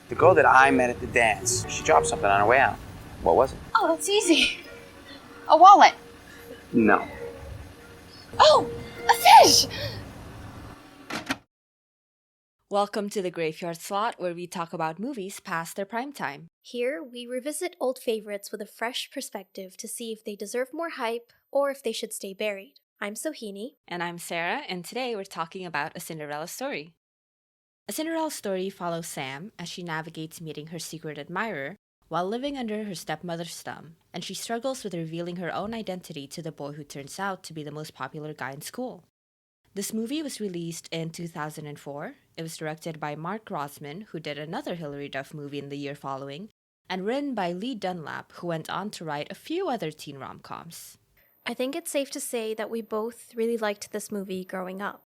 The girl that I met at the dance, she dropped something on her way out. What was it? Oh, that's easy. A wallet. No. Oh, a fish! Welcome to the Graveyard Slot, where we talk about movies past their prime time. Here, we revisit old favorites with a fresh perspective to see if they deserve more hype or if they should stay buried. I'm Sohini. And I'm Sarah, and today we're talking about A Cinderella Story. A Cinderella Story follows Sam as she navigates meeting her secret admirer while living under her stepmother's thumb, and she struggles with revealing her own identity to the boy who turns out to be the most popular guy in school. This movie was released in 2004. It was directed by Mark Rosman, who did another Hilary Duff movie in the year following, and written by Lee Dunlap, who went on to write a few other teen rom-coms. I think it's safe to say that we both really liked this movie growing up.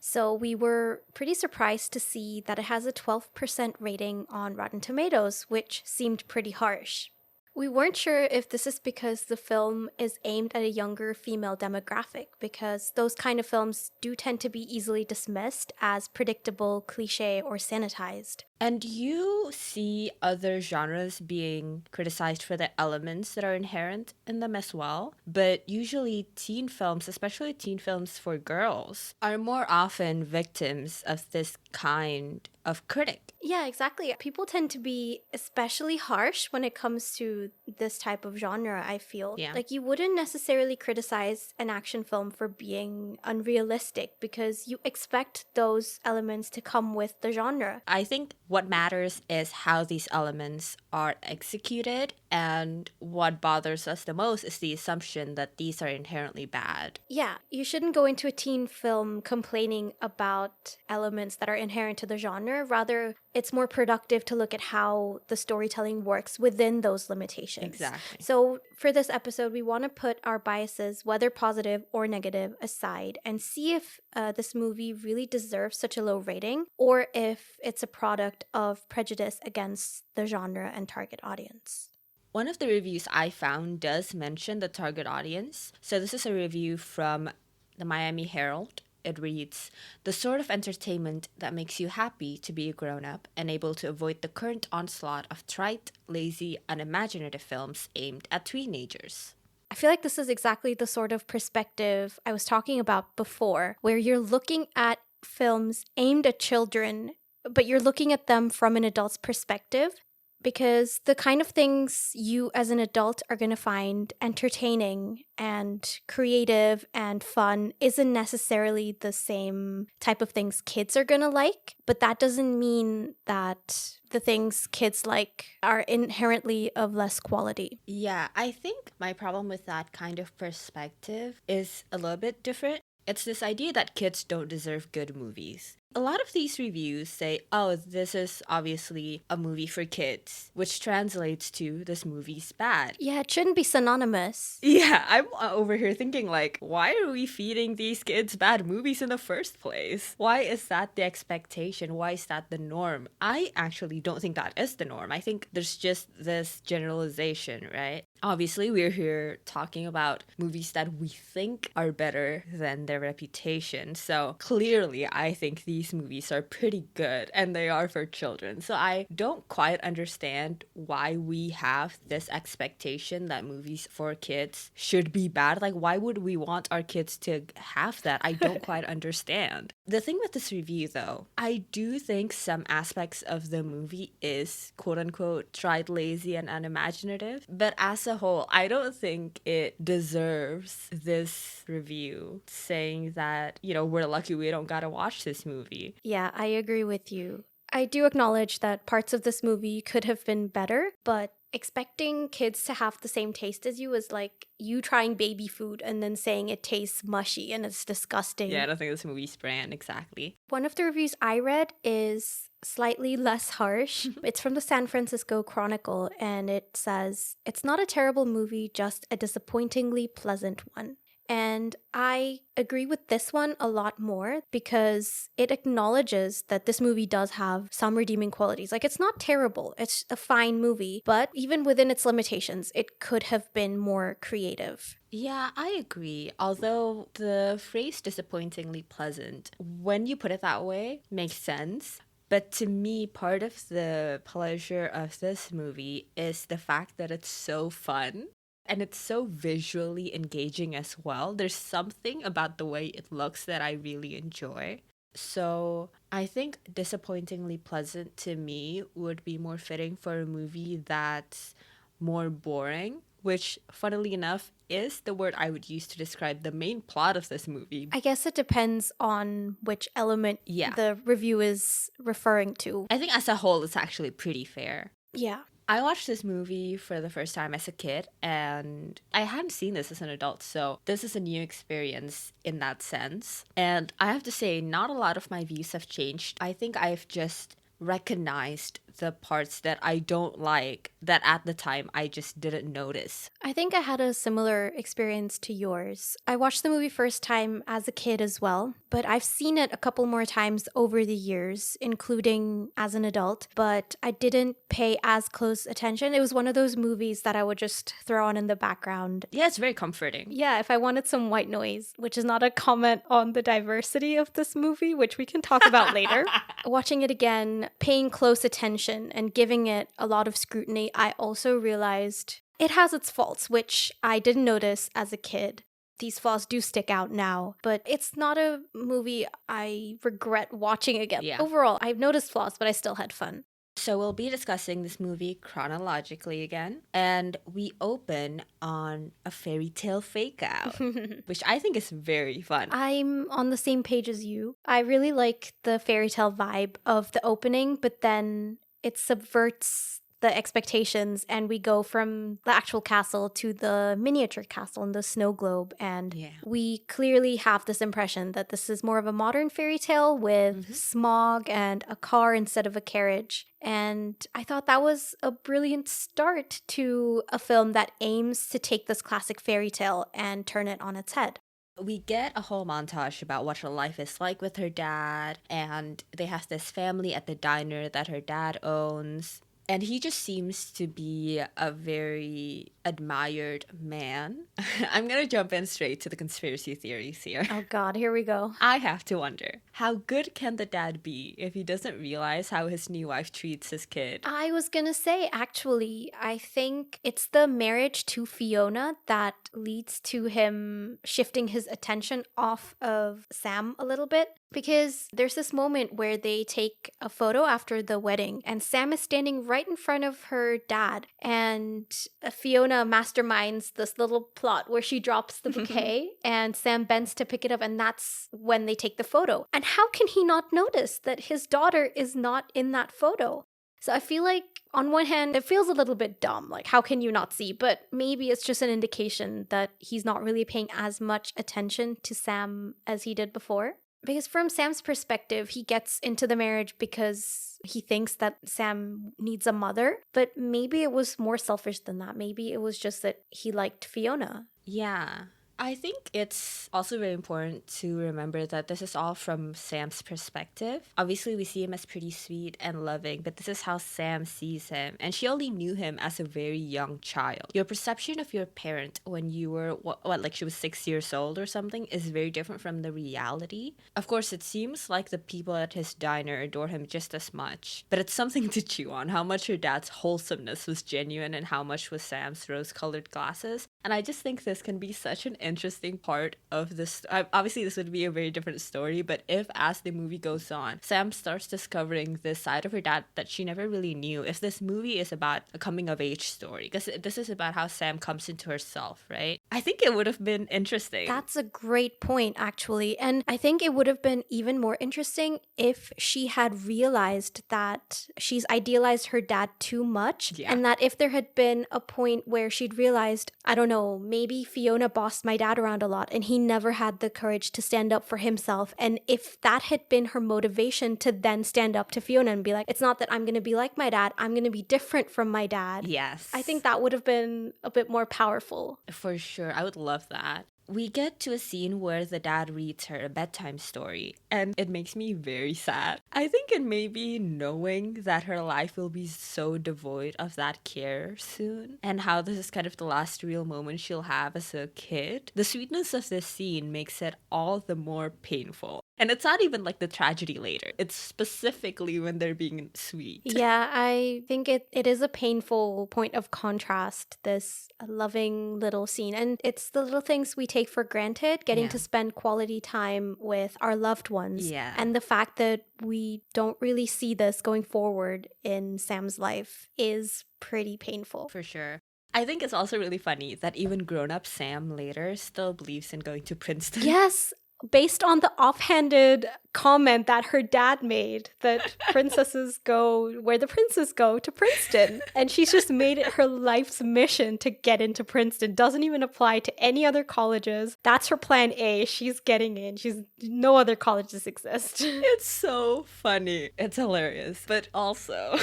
So we were pretty surprised to see that it has a 12% rating on Rotten Tomatoes, which seemed pretty harsh. We weren't sure if this is because the film is aimed at a younger female demographic, because those kind of films do tend to be easily dismissed as predictable, cliche, or sanitized. And you see other genres being criticized for the elements that are inherent in them as well. But usually teen films, especially teen films for girls, are more often victims of this kind of critic. Yeah, exactly. People tend to be especially harsh when it comes to this type of genre, I feel. Yeah. Like, you wouldn't necessarily criticize an action film for being unrealistic because you expect those elements to come with the genre. I think what matters is how these elements are executed, and what bothers us the most is the assumption that these are inherently bad. Yeah, you shouldn't go into a teen film complaining about elements that are inherent to the genre. Rather, it's more productive to look at how the storytelling works within those limitations. Exactly. So for this episode, we want to put our biases, whether positive or negative, aside and see if this movie really deserves such a low rating, or if it's a product of prejudice against the genre and target audience. One of the reviews I found does mention the target audience. So this is a review from the Miami Herald. It reads, "The sort of entertainment that makes you happy to be a grown-up and able to avoid the current onslaught of trite, lazy, unimaginative films aimed at teenagers." I feel like this is exactly the sort of perspective I was talking about before, where you're looking at films aimed at children, but you're looking at them from an adult's perspective. Because the kind of things you as an adult are going to find entertaining and creative and fun isn't necessarily the same type of things kids are going to like. But that doesn't mean that the things kids like are inherently of less quality. Yeah, I think my problem with that kind of perspective is a little bit different. It's this idea that kids don't deserve good movies. A lot of these reviews say, oh, this is obviously a movie for kids, which translates to this movie's bad. Yeah, it shouldn't be synonymous. Yeah, I'm over here thinking like, why are we feeding these kids bad movies in the first place? Why is that the expectation? Why is that the norm? I actually don't think that is the norm. I think there's just this generalization, right? Obviously, we're here talking about movies that we think are better than their reputation. So clearly, I think these movies are pretty good and they are for children. So I don't quite understand why we have this expectation that movies for kids should be bad. Like, why would we want our kids to have that? I don't quite understand. The thing with this review, though, I do think some aspects of the movie is quote unquote trite, lazy, and unimaginative. But as a whole, I don't think it deserves this review saying that, we're lucky we don't gotta watch this movie. Yeah, I agree with you. I do acknowledge that parts of this movie could have been better, but expecting kids to have the same taste as you is like you trying baby food and then saying it tastes mushy and it's disgusting. Yeah, I don't think this movie's brand, exactly. One of the reviews I read is slightly less harsh. It's from the San Francisco Chronicle, and it says, "It's not a terrible movie, just a disappointingly pleasant one." And I agree with this one a lot more because it acknowledges that this movie does have some redeeming qualities. Like, it's not terrible. It's a fine movie, but even within its limitations, it could have been more creative. Yeah, I agree. Although the phrase disappointingly pleasant, when you put it that way, makes sense. But to me, part of the pleasure of this movie is the fact that it's so fun and it's so visually engaging as well. There's something about the way it looks that I really enjoy. So I think disappointingly pleasant to me would be more fitting for a movie that's more boring, which, funnily enough, is the word I would use to describe the main plot of this movie. I guess it depends on which element Yeah. the review is referring to. I think as a whole, it's actually pretty fair. Yeah. I watched this movie for the first time as a kid, and I hadn't seen this as an adult, so this is a new experience in that sense. And I have to say, not a lot of my views have changed. I think I've just recognized the parts that I don't like that at the time I just didn't notice. I think I had a similar experience to yours. I watched the movie first time as a kid as well, but I've seen it a couple more times over the years, including as an adult, but I didn't pay as close attention. It was one of those movies that I would just throw on in the background. Yeah, it's very comforting. Yeah, if I wanted some white noise, which is not a comment on the diversity of this movie, which we can talk about later. Watching it again, paying close attention and giving it a lot of scrutiny, I also realized it has its faults, which I didn't notice as a kid. These flaws do stick out now, but it's not a movie I regret watching again. Yeah. Overall, I've noticed flaws, but I still had fun. So we'll be discussing this movie chronologically again, and we open on a fairy tale fake out, which I think is very fun. I'm on the same page as you. I really like the fairy tale vibe of the opening, but then it subverts the expectations and we go from the actual castle to the miniature castle in the snow globe, and we clearly have this impression that this is more of a modern fairy tale with smog and a car instead of a carriage. And I thought that was a brilliant start to a film that aims to take this classic fairy tale and turn it on its head. We get a whole montage about what her life is like with her dad, and they have this family at the diner that her dad owns. And he just seems to be a very admired man. I'm going to jump in straight to the conspiracy theories here. Oh God, here we go. I have to wonder, how good can the dad be if he doesn't realize how his new wife treats his kid? I was gonna say, actually, I think it's the marriage to Fiona that leads to him shifting his attention off of Sam a little bit. Because there's this moment where they take a photo after the wedding, and Sam is standing right in front of her dad, and Fiona masterminds this little plot where she drops the bouquet and Sam bends to pick it up, and that's when they take the photo. And how can he not notice that his daughter is not in that photo? So I feel like on one hand, it feels a little bit dumb, like how can you not see? But maybe it's just an indication that he's not really paying as much attention to Sam as he did before. Because from Sam's perspective, he gets into the marriage because he thinks that Sam needs a mother. But maybe it was more selfish than that. Maybe it was just that he liked Fiona. Yeah. I think it's also very important to remember that this is all from Sam's perspective. Obviously, we see him as pretty sweet and loving, but this is how Sam sees him. And she only knew him as a very young child. Your perception of your parent when you were, like she was 6 years old or something, is very different from the reality. Of course, it seems like the people at his diner adore him just as much, but it's something to chew on, how much her dad's wholesomeness was genuine and how much was Sam's rose-colored glasses. And I just think this can be such an interesting part of this. Obviously, this would be a very different story, but if as the movie goes on, Sam starts discovering this side of her dad that she never really knew, if this movie is about a coming of age story, because this is about how Sam comes into herself, right? I think it would have been interesting. That's a great point, actually. And I think it would have been even more interesting if she had realized that she's idealized her dad too much. Yeah. And that if there had been a point where she'd realized, I don't know, maybe Fiona bossed my dad around a lot and he never had the courage to stand up for himself. And if that had been her motivation to then stand up to Fiona and be like, it's not that I'm going to be like my dad, I'm going to be different from my dad. Yes. I think that would have been a bit more powerful. For sure. I would love that. We get to a scene where the dad reads her a bedtime story, and it makes me very sad. I think it may be knowing that her life will be so devoid of that care soon, and how this is kind of the last real moment she'll have as a kid. The sweetness of this scene makes it all the more painful. And it's not even like the tragedy later. It's specifically when they're being sweet. Yeah, I think it is a painful point of contrast, this loving little scene. And it's the little things we take for granted, getting to spend quality time with our loved ones. Yeah. And the fact that we don't really see this going forward in Sam's life is pretty painful. For sure. I think it's also really funny that even grown-up Sam later still believes in going to Princeton. Yes, based on the offhanded comment that her dad made that princesses go where the princes go, to Princeton. And she's just made it her life's mission to get into Princeton. Doesn't even apply to any other colleges. That's her plan A. She's getting in. No other colleges exist. It's so funny. It's hilarious. But also,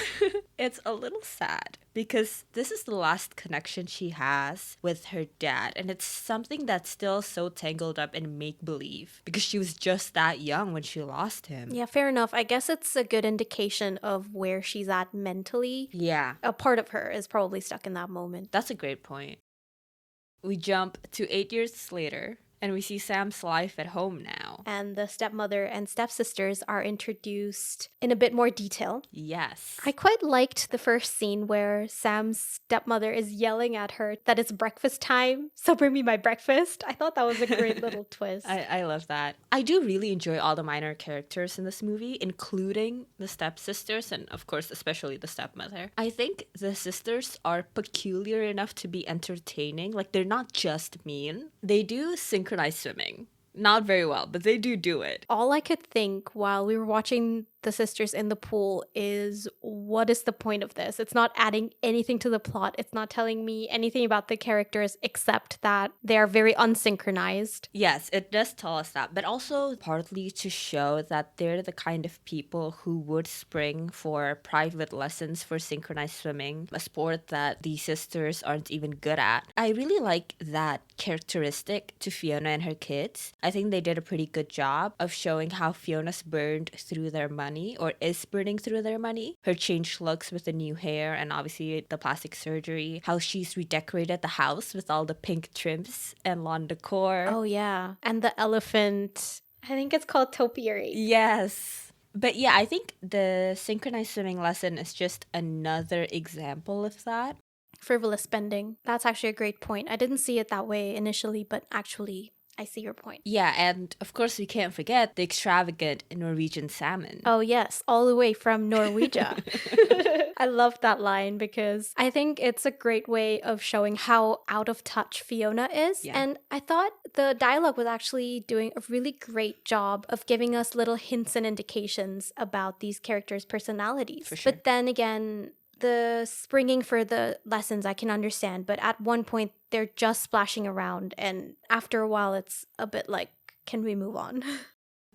it's a little sad because this is the last connection she has with her dad. And it's something that's still so tangled up in make-believe because she was just that young when she lost him. Yeah, fair enough. I guess it's a good indication of where she's at mentally. Yeah. A part of her is probably stuck in that moment. That's a great point. We jump to 8 years later, and we see Sam's life at home now. And the stepmother and stepsisters are introduced in a bit more detail. Yes. I quite liked the first scene where Sam's stepmother is yelling at her that it's breakfast time, so bring me my breakfast. I thought that was a great little twist. I love that. I do really enjoy all the minor characters in this movie, including the stepsisters and, of course, especially the stepmother. I think the sisters are peculiar enough to be entertaining. Like, they're not just mean. They do synchronized swimming. Not very well, but they do it. All I could think while we were watching the sisters in the pool is, what is the point of this? It's not adding anything to the plot. It's not telling me anything about the characters except that they are very unsynchronized. Yes, it does tell us that, but also partly to show that they're the kind of people who would spring for private lessons for synchronized swimming, a sport that the sisters aren't even good at. I really like that characteristic to Fiona and her kids. I think they did a pretty good job of showing how Fiona's burned through their money, or is burning through their money. Her changed looks with the new hair and obviously the plastic surgery. How she's redecorated the house with all the pink trims and lawn decor. Oh yeah. And the elephant, I think it's called topiary. Yes. But yeah, I think the synchronized swimming lesson is just another example of that. Frivolous spending. That's actually a great point. I didn't see it that way initially, but actually I see your point. Yeah, and of course we can't forget the extravagant Norwegian salmon. Oh yes, all the way from Norwegia. I love that line because I think it's a great way of showing how out of touch Fiona is. Yeah. And I thought the dialogue was actually doing a really great job of giving us little hints and indications about these characters' personalities. For sure. But then again, the springing for the lessons I can understand, but at one point they're just splashing around, and after a while it's a bit like, can we move on?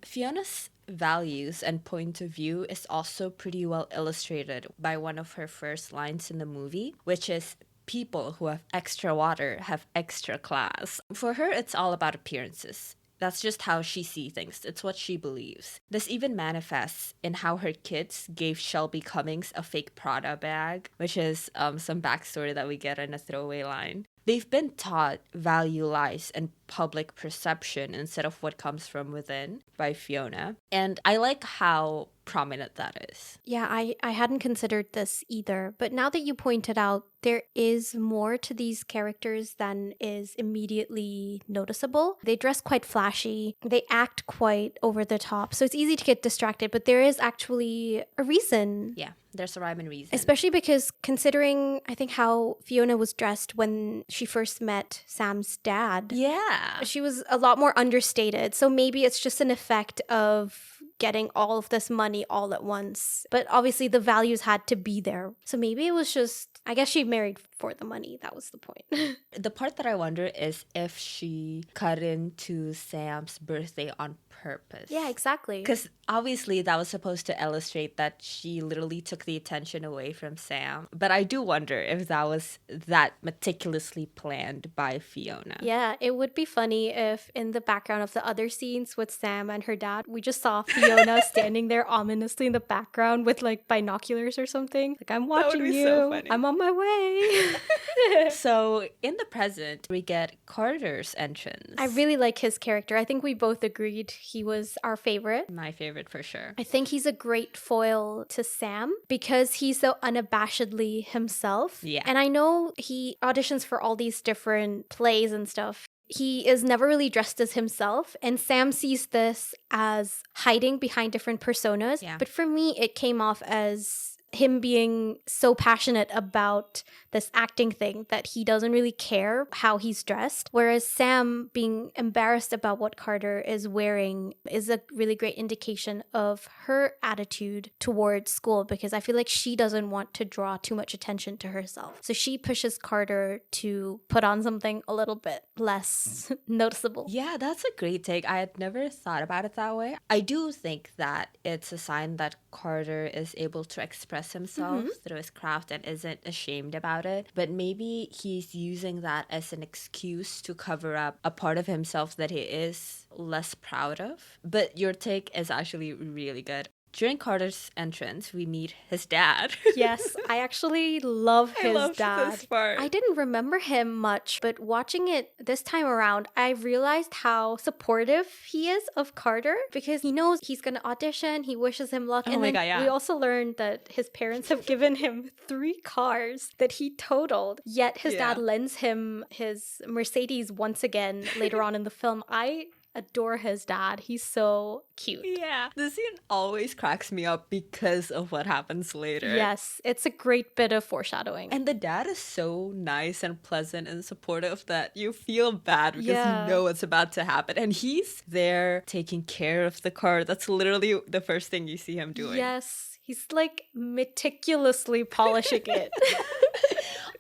Fiona's values and point of view is also pretty well illustrated by one of her first lines in the movie, which is, people who have extra water have extra class. For her, it's all about appearances. That's just how she sees things. It's what she believes. This even manifests in how her kids gave Shelby Cummings a fake Prada bag, which is some backstory that we get in a throwaway line. They've been taught value lies in public perception instead of what comes from within by Fiona. And I like how prominent that is. Yeah, I hadn't considered this either, but now that you pointed out, there is more to these characters than is immediately noticeable. They dress quite flashy, they act quite over the top, so it's easy to get distracted, but there is actually a reason. Yeah, there's a rhyme and reason. Especially because considering, I think, how Fiona was dressed when she first met Sam's dad. Yeah. She was a lot more understated, so maybe it's just an effect of getting all of this money all at once. But obviously the values had to be there. So maybe it was just I guess she married for the money. That was the point. The part that I wonder is if she cut into Sam's birthday on purpose. Yeah, exactly. Because obviously that was supposed to illustrate that she literally took the attention away from Sam. But I do wonder if that was that meticulously planned by Fiona. Yeah, it would be funny if in the background of the other scenes with Sam and her dad, we just saw Fiona standing there ominously in the background with like binoculars or something. Like, I'm watching be you. so funny. I'm on my way. So in the present, we get Carter's entrance. I really like his character. I think we both agreed he was our favorite. My favorite for sure. I think he's a great foil to Sam because he's so unabashedly himself. Yeah. And I know he auditions for all these different plays and stuff. He is never really dressed as himself, and Sam sees this as hiding behind different personas. Yeah. But for me, it came off as him being so passionate about this acting thing that he doesn't really care how he's dressed. Whereas Sam being embarrassed about what Carter is wearing is a really great indication of her attitude towards school, because I feel like she doesn't want to draw too much attention to herself. So she pushes Carter to put on something a little bit less noticeable. Yeah, that's a great take. I had never thought about it that way. I do think that it's a sign that Carter is able to express himself through his craft and isn't ashamed about it. But maybe he's using that as an excuse to cover up a part of himself that he is less proud of. But your take is actually really good. During Carter's entrance, we meet his dad. Yes, I actually love his loved dad. this part. I didn't remember him much, but watching it this time around, I realized how supportive he is of Carter, because he knows he's going to audition, he wishes him luck. Oh and my then God, yeah. we also learned that his parents have given him 3 cars that he totaled, yet his Yeah. dad lends him his Mercedes once again later on in the film. I adore his dad. He's so cute. Yeah. The scene always cracks me up because of what happens later. Yes, it's a great bit of foreshadowing. And the dad is so nice and pleasant and supportive that you feel bad because Yeah. you know what's about to happen. And he's there taking care of the car. That's literally the first thing you see him doing. Yes, he's like meticulously polishing it.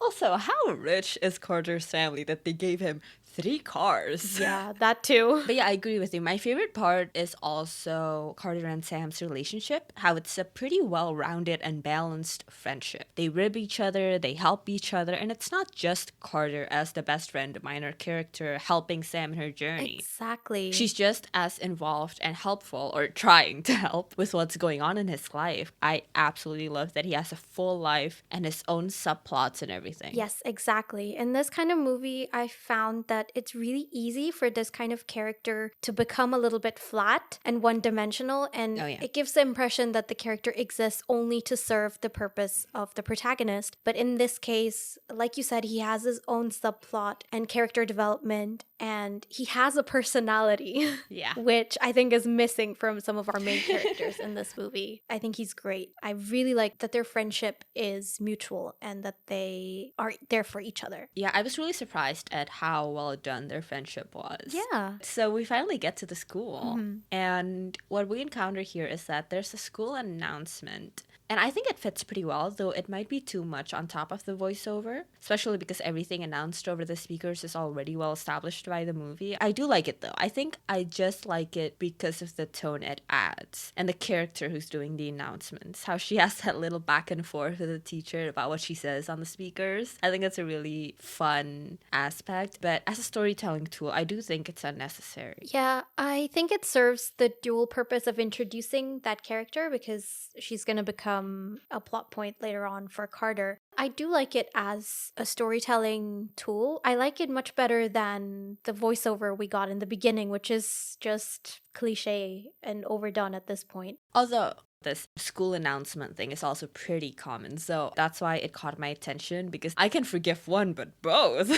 Also, how rich is Carter's family that they gave him 3 cars? Yeah, that too. But yeah, I agree with you. My favorite part is also Carter and Sam's relationship, how it's a pretty well-rounded and balanced friendship. They rib each other, they help each other, and it's not just Carter as the best friend, minor character, helping Sam in her journey. Exactly. She's just as involved and helpful, or trying to help, with what's going on in his life. I absolutely love that he has a full life and his own subplots and everything. Yes, exactly. In this kind of movie, I found that it's really easy for this kind of character to become a little bit flat and one-dimensional, and Oh, yeah. it gives the impression that the character exists only to serve the purpose of the protagonist. But in this case, like you said, he has his own subplot and character development, and he has a personality. Yeah. Which I think is missing from some of our main characters in this movie. I think he's great. I really like that their friendship is mutual and that they are there for each other. Yeah, I was really surprised at how well done their friendship was. Yeah. So we finally get to the school. And what we encounter here is that there's a school announcement. And I think it fits pretty well, though it might be too much on top of the voiceover, especially because everything announced over the speakers is already well established by the movie. I do like it, though. I think I just like it because of the tone it adds and the character who's doing the announcements, how she has that little back and forth with the teacher about what she says on the speakers. I think that's a really fun aspect, but as a storytelling tool, I do think it's unnecessary. Yeah, I think it serves the dual purpose of introducing that character because she's going to become a plot point later on for Carter. I do like it as a storytelling tool. I like it much better than the voiceover we got in the beginning, which is just cliche and overdone at this point. Although this school announcement thing is also pretty common, so that's why it caught my attention, because I can forgive one but both.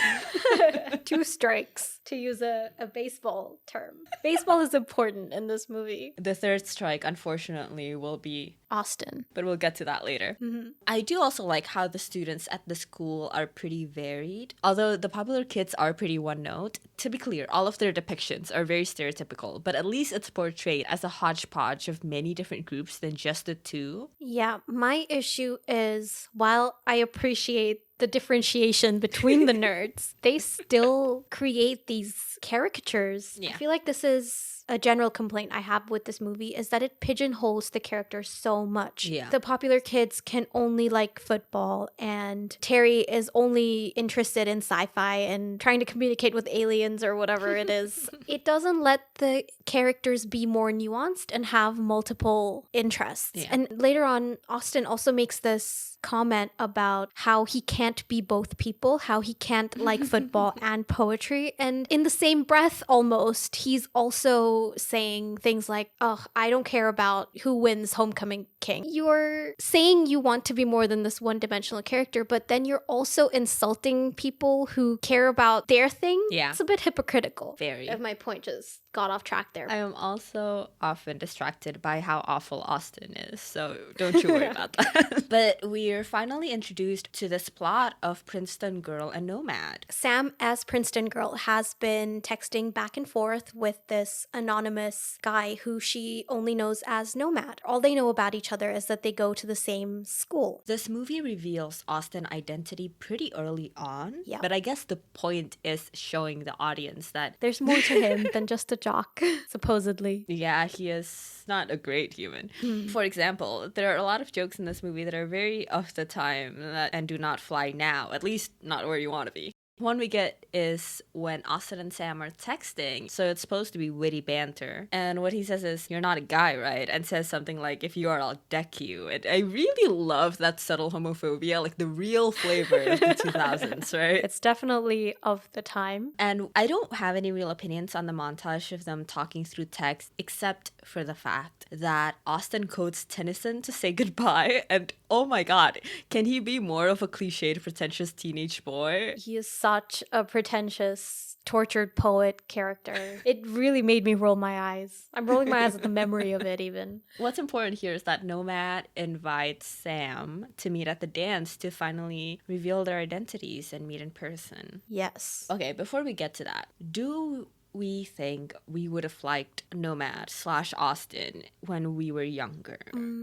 2 strikes, to use a baseball term. Baseball is important in this movie. The 3rd strike, unfortunately, will be Austin. but we'll get to that later. I do also like how the students at the school are pretty varied. Although the popular kids are pretty one note, to be clear, all of their depictions are very stereotypical, but at least it's portrayed as a hodgepodge of many different groups than just the two. Yeah, my issue is while I appreciate the differentiation between the nerds, they still create these caricatures. Yeah. I feel like this is a general complaint I have with this movie is that it pigeonholes the characters so much. Yeah. The popular kids can only like football, and Terry is only interested in sci-fi and trying to communicate with aliens or whatever it is. It doesn't let the characters be more nuanced and have multiple interests. Yeah. And later on, Austin also makes this comment about how he can't be both people, how he can't like football and poetry. And in the same breath, almost, he's also saying things like, oh, I don't care about who wins Homecoming King. You're saying you want to be more than this one-dimensional character, but then you're also insulting people who care about their thing. Yeah. It's a bit hypocritical. Very. If my point just got off track there. I am also often distracted by how awful Austin is, so don't you worry about that. But we're finally introduced to this plot of Princeton Girl and Nomad. Sam, as Princeton Girl, has been texting back and forth with this anonymous guy who she only knows as Nomad. All they know about each other is that they go to the same school. This movie reveals Austin's identity pretty early on, Yeah. but I guess the point is showing the audience that There's more to him than just a jock, supposedly. yeah, he is not a great human. For example, there are a lot of jokes in this movie that are very of the time and do not fly now, at least not where you want to be. One we get is when Austin and Sam are texting, so it's supposed to be witty banter. And what he says is, "You're not a guy, right?" And says something like, "If you are, I'll deck you." And I really love that subtle homophobia, like the real flavor of the 2000s, right? It's definitely of the time. And I don't have any real opinions on the montage of them talking through text, except for the fact that Austin quotes Tennyson to say goodbye. And oh my god, can he be more of a cliched, pretentious teenage boy? He is such a pretentious, tortured poet character. It really made me roll my eyes. I'm rolling my eyes at the memory of it, even. What's important here is that Nomad invites Sam to meet at the dance to finally reveal their identities and meet in person. Yes. Okay, before we get to that, do we think we would have liked Nomad / Austin when we were younger?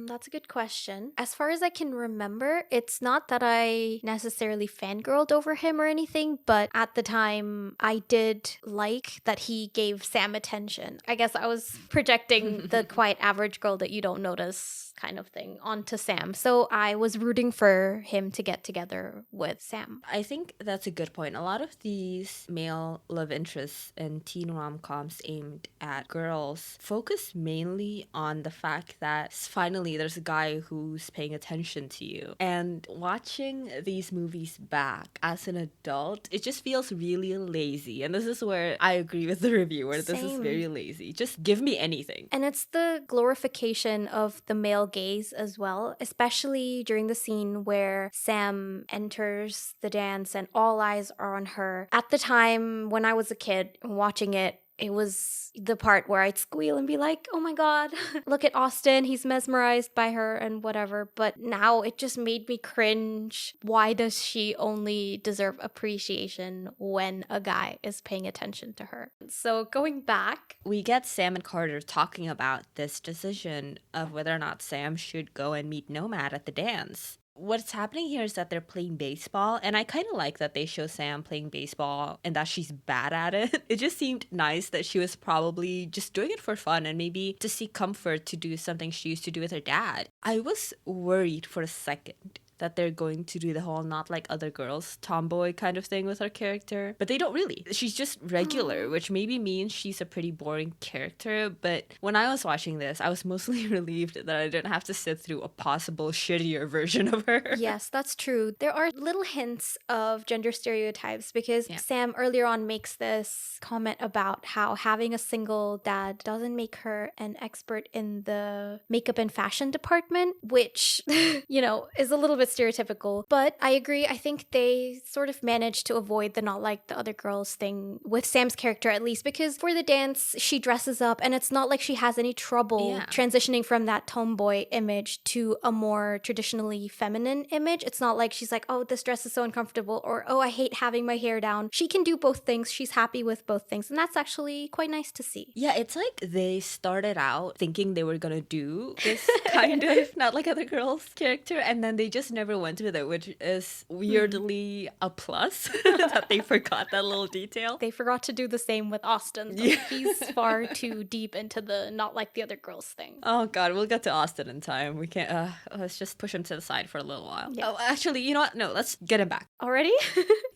That's a good question. As far as I can remember, it's not that I necessarily fangirled over him or anything, but at the time, I did like that he gave Sam attention. I guess I was projecting the quiet average girl that you don't notice kind of thing onto Sam. So I was rooting for him to get together with Sam. I think that's a good point. A lot of these male love interests and teen rom-coms aimed at girls focus mainly on the fact that finally there's a guy who's paying attention to you. And watching these movies back as an adult, it just feels really lazy. And this is where I agree with the reviewer. This is Same. very lazy. Just give me anything. And it's the glorification of the male gaze as well, especially during the scene where Sam enters the dance and all eyes are on her. At the time when I was a kid watching it, it was the part where I'd squeal and be like, oh my god, look at Austin, he's mesmerized by her and whatever. But now it just made me cringe. Why does she only deserve appreciation when a guy is paying attention to her? So going back, we get Sam and Carter talking about this decision of whether or not Sam should go and meet Nomad at the dance. What's happening here is that they're playing baseball, and I kind of like that they show Sam playing baseball and that she's bad at it. It just seemed nice that she was probably just doing it for fun and maybe to seek comfort to do something she used to do with her dad. I was worried for a second that they're going to do the whole not like other girls tomboy kind of thing with her character, but they don't really. She's just regular, which maybe means she's a pretty boring character. But when I was watching this, I was mostly relieved that I didn't have to sit through a possible shittier version of her. yes, that's true. There are little hints of gender stereotypes because Sam earlier on makes this comment about how having a single dad doesn't make her an expert in the makeup and fashion department, which, you know, is a little bit bit stereotypical, but I agree. I think they sort of managed to avoid the not like the other girls thing with Sam's character, at least, because for the dance, she dresses up and it's not like she has any trouble transitioning from that tomboy image to a more traditionally feminine image. It's not like she's like, oh, this dress is so uncomfortable, or oh, I hate having my hair down. She can do both things. She's happy with both things, and that's actually quite nice to see. Yeah, it's like they started out thinking they were gonna do this kind of not like other girls character, and then they just never went with it, which is weirdly a plus that they forgot that little detail. They forgot to do the same with Austin. Yeah. He's far too deep into the not like the other girls thing. Oh god, we'll get to Austin in time. We can't let's just push him to the side for a little while. Yeah. Oh, actually, you know what? No, let's get him back. Already?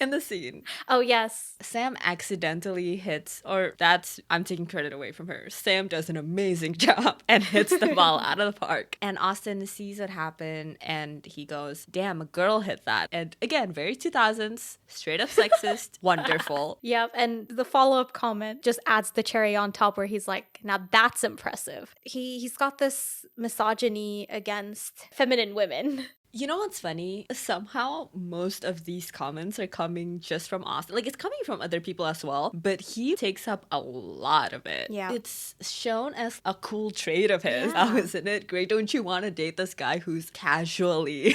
In the scene. Oh, yes. Sam accidentally hits, or I'm taking credit away from her. Sam does an amazing job and hits the ball out of the park. And Austin sees it happen and he goes, damn, a girl hit that. And again, very 2000s, straight up sexist, wonderful. Yep, and the follow-up comment just adds the cherry on top where he's like, now that's impressive. He's got this misogyny against feminine women. You know what's funny? Somehow most of these comments are coming just from Austin. Like, it's coming from other people as well, but he takes up a lot of it. Yeah. It's shown as a cool trait of his. Yeah. Oh, isn't it great? Don't you want to date this guy who's casually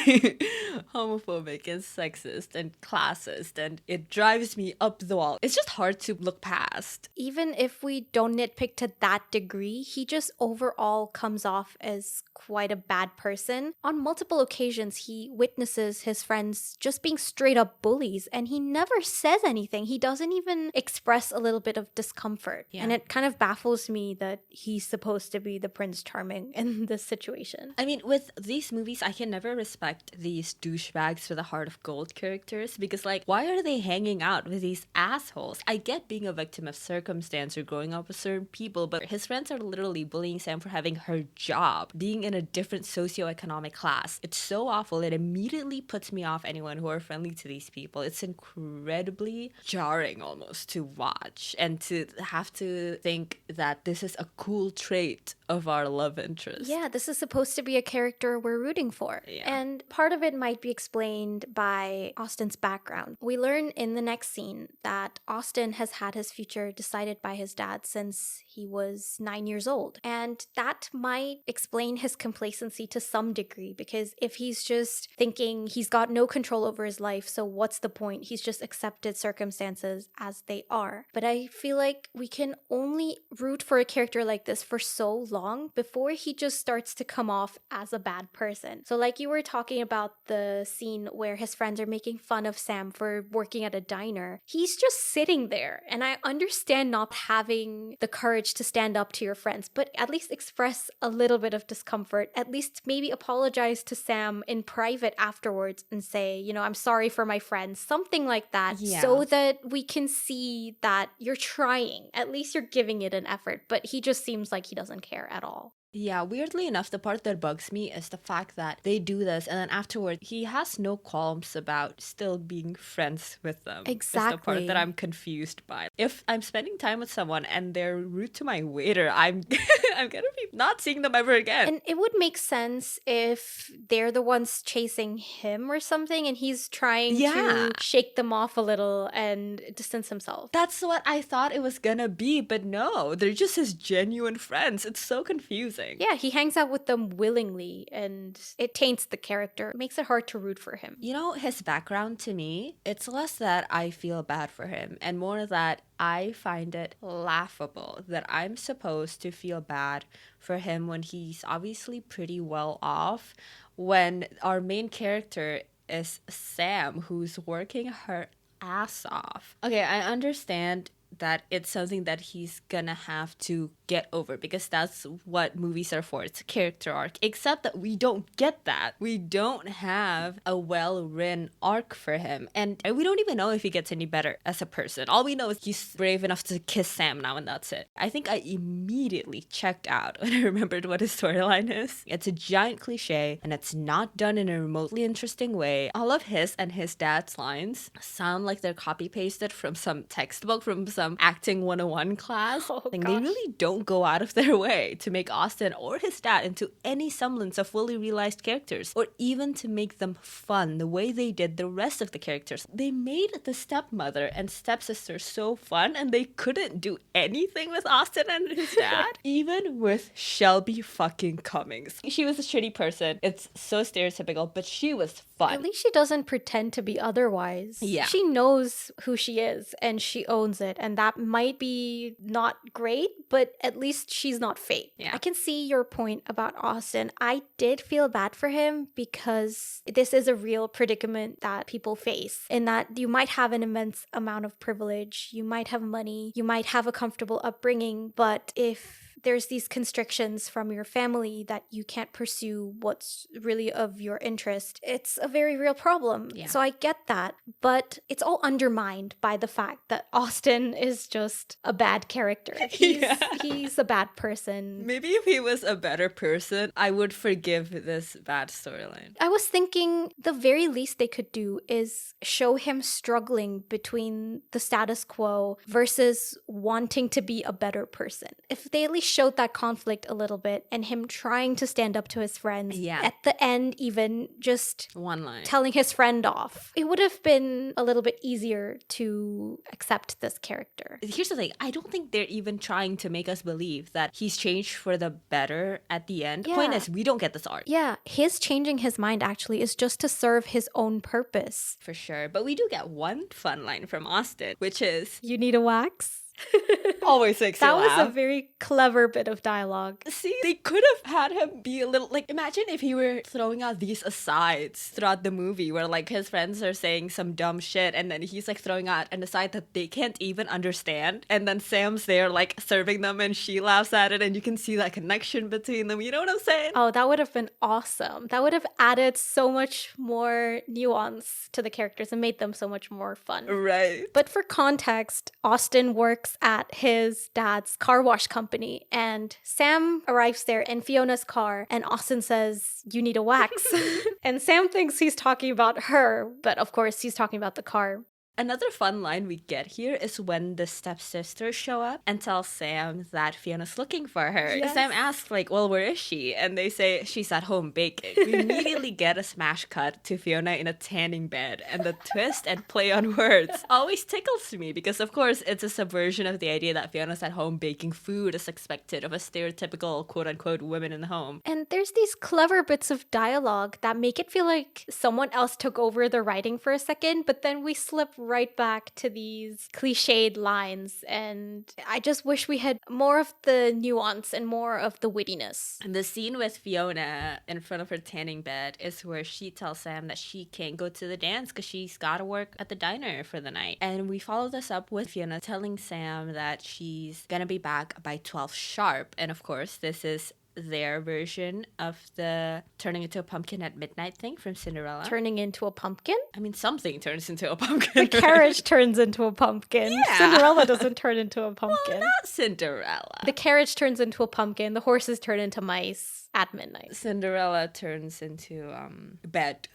homophobic and sexist and classist? And it drives me up the wall. It's just hard to look past. Even if we don't nitpick to that degree, he just overall comes off as quite a bad person. On multiple occasions, he witnesses his friends just being straight up bullies and he never says anything. He doesn't even express a little bit of discomfort. Yeah. And it kind of baffles me that he's supposed to be the Prince Charming in this situation. I mean, with these movies, I can never respect these douchebags with a heart of gold characters because, like, why are they hanging out with these assholes? I get being a victim of circumstance or growing up with certain people, but his friends are literally bullying Sam for having her job, being in a different socioeconomic class. It's so awful. It immediately puts me off anyone who are friendly to these people. It's incredibly jarring almost to watch and to have to think that this is a cool trait of our love interest. Yeah, this is supposed to be a character we're rooting for. Yeah. And part of it might be explained by Austin's background. We learn in the next scene that Austin has had his future decided by his dad since he was 9 years old. And that might explain his complacency to some degree, because if he's just thinking he's got no control over his life, so what's the point? He's just accepted circumstances as they are. But I feel like we can only root for a character like this for so long before he just starts to come off as a bad person. So like you were talking about the scene where his friends are making fun of Sam for working at a diner. He's just sitting there, and I understand not having the courage to stand up to your friends, but at least express a little bit of discomfort. At least maybe apologize to Sam in private afterwards and say, you know, I'm sorry for my friends, something like that, so that we can see that you're trying. At least you're giving it an effort, but he just seems like he doesn't care at all. Yeah, weirdly enough, the part that bugs me is the fact that they do this and then afterward, he has no qualms about still being friends with them. Exactly. It's the part that I'm confused by. If I'm spending time with someone and they're rude to my waiter, I'm I'm gonna be not seeing them ever again. And it would make sense if they're the ones chasing him or something and he's trying to shake them off a little and distance himself. That's what I thought it was gonna be, but no, they're just his genuine friends. It's so confusing. Yeah, he hangs out with them willingly and it taints the character. It makes it hard to root for him. You know, his background to me, it's less that I feel bad for him and more that I find it laughable that I'm supposed to feel bad for him when he's obviously pretty well off, when our main character is Sam, who's working her ass off. Okay, I understand that it's something that he's gonna have to get over because that's what movies are for. It's a character arc, except that we don't get that. We don't have a well-written arc for him, and we don't even know if he gets any better as a person. All we know is he's brave enough to kiss Sam now, and that's it. I think I immediately checked out when I remembered what his storyline is. It's a giant cliche, and it's not done in a remotely interesting way. All of his and his dad's lines sound like they're copy-pasted from some textbook, from some some acting 101 class. Oh, They gosh. really don't go out of their way to make Austin or his dad into any semblance of fully realized characters, or even to make them fun the way they did the rest of the characters. They made the stepmother and stepsister so fun, and they couldn't do anything with Austin and his dad. Even with Shelby fucking Cummings. She was a shitty person. It's so stereotypical, but she was fun. At least she doesn't pretend to be otherwise. Yeah. She knows who she is and she owns it. And that might be not great, but at least she's not fake. Yeah. I can see your point about Austin. I did feel bad for him because this is a real predicament that people face, in that you might have an immense amount of privilege, you might have money, you might have a comfortable upbringing, but if there's these constrictions from your family that you can't pursue what's really of your interest, it's a very real problem. Yeah. So I get that, but it's all undermined by the fact that Austin is just a bad character. He's a bad person. Maybe if he was a better person, I would forgive this bad storyline. I was thinking the very least they could do is show him struggling between the status quo versus wanting to be a better person. If they at least showed that conflict a little bit and him trying to stand up to his friends, Yeah. at the end even just One line. telling his friend off, it would have been a little bit easier to accept this character. Here's the thing, I don't think they're even trying to make us believe that he's changed for the better at the end. The point Yeah. is, we don't get this arc. Yeah, his changing his mind actually is just to serve his own purpose. For sure. But we do get one fun line from Austin, which is, You need a wax? always makes That you was a laugh. very clever bit of dialogue. See, they could have had him be a little like, imagine if he were throwing out these asides throughout the movie where like his friends are saying some dumb shit and then he's like throwing out an aside that they can't even understand, and then Sam's there like serving them and she laughs at it and you can see that connection between them. You know what I'm saying? Oh, that would have been awesome. That would have added so much more nuance to the characters and made them so much more fun. Right. But for context, Austin works at his dad's car wash company, and Sam arrives there in Fiona's car, and Austin says, You need a wax. And Sam thinks he's talking about her, but of course he's talking about the car. Another fun line we get here is when the stepsisters show up and tell Sam that Fiona's looking for her. Yes. Sam asks, like, well, where is she? And they say she's at home baking. We immediately get a smash cut to Fiona in a tanning bed, and the twist and play on words always tickles me because, of course, it's a subversion of the idea that Fiona's at home baking food as expected of a stereotypical quote-unquote woman in the home. And there's these clever bits of dialogue that make it feel like someone else took over the writing for a second, but then we slip right back to these cliched lines, and I just wish we had more of the nuance and more of the wittiness. And the scene with Fiona in front of her tanning bed is where she tells Sam that she can't go to the dance because she's got to work at the diner for the night. And we follow this up with Fiona telling Sam that she's gonna be back by 12 sharp. And of course, this is their version of the turning into a pumpkin at midnight thing from Cinderella. Turning into a pumpkin? I mean, something turns into a pumpkin. The carriage turns into a pumpkin. Yeah. Cinderella doesn't turn into a pumpkin. Well, not Cinderella. The carriage turns into a pumpkin. The horses turn into mice at midnight. Cinderella turns into bed.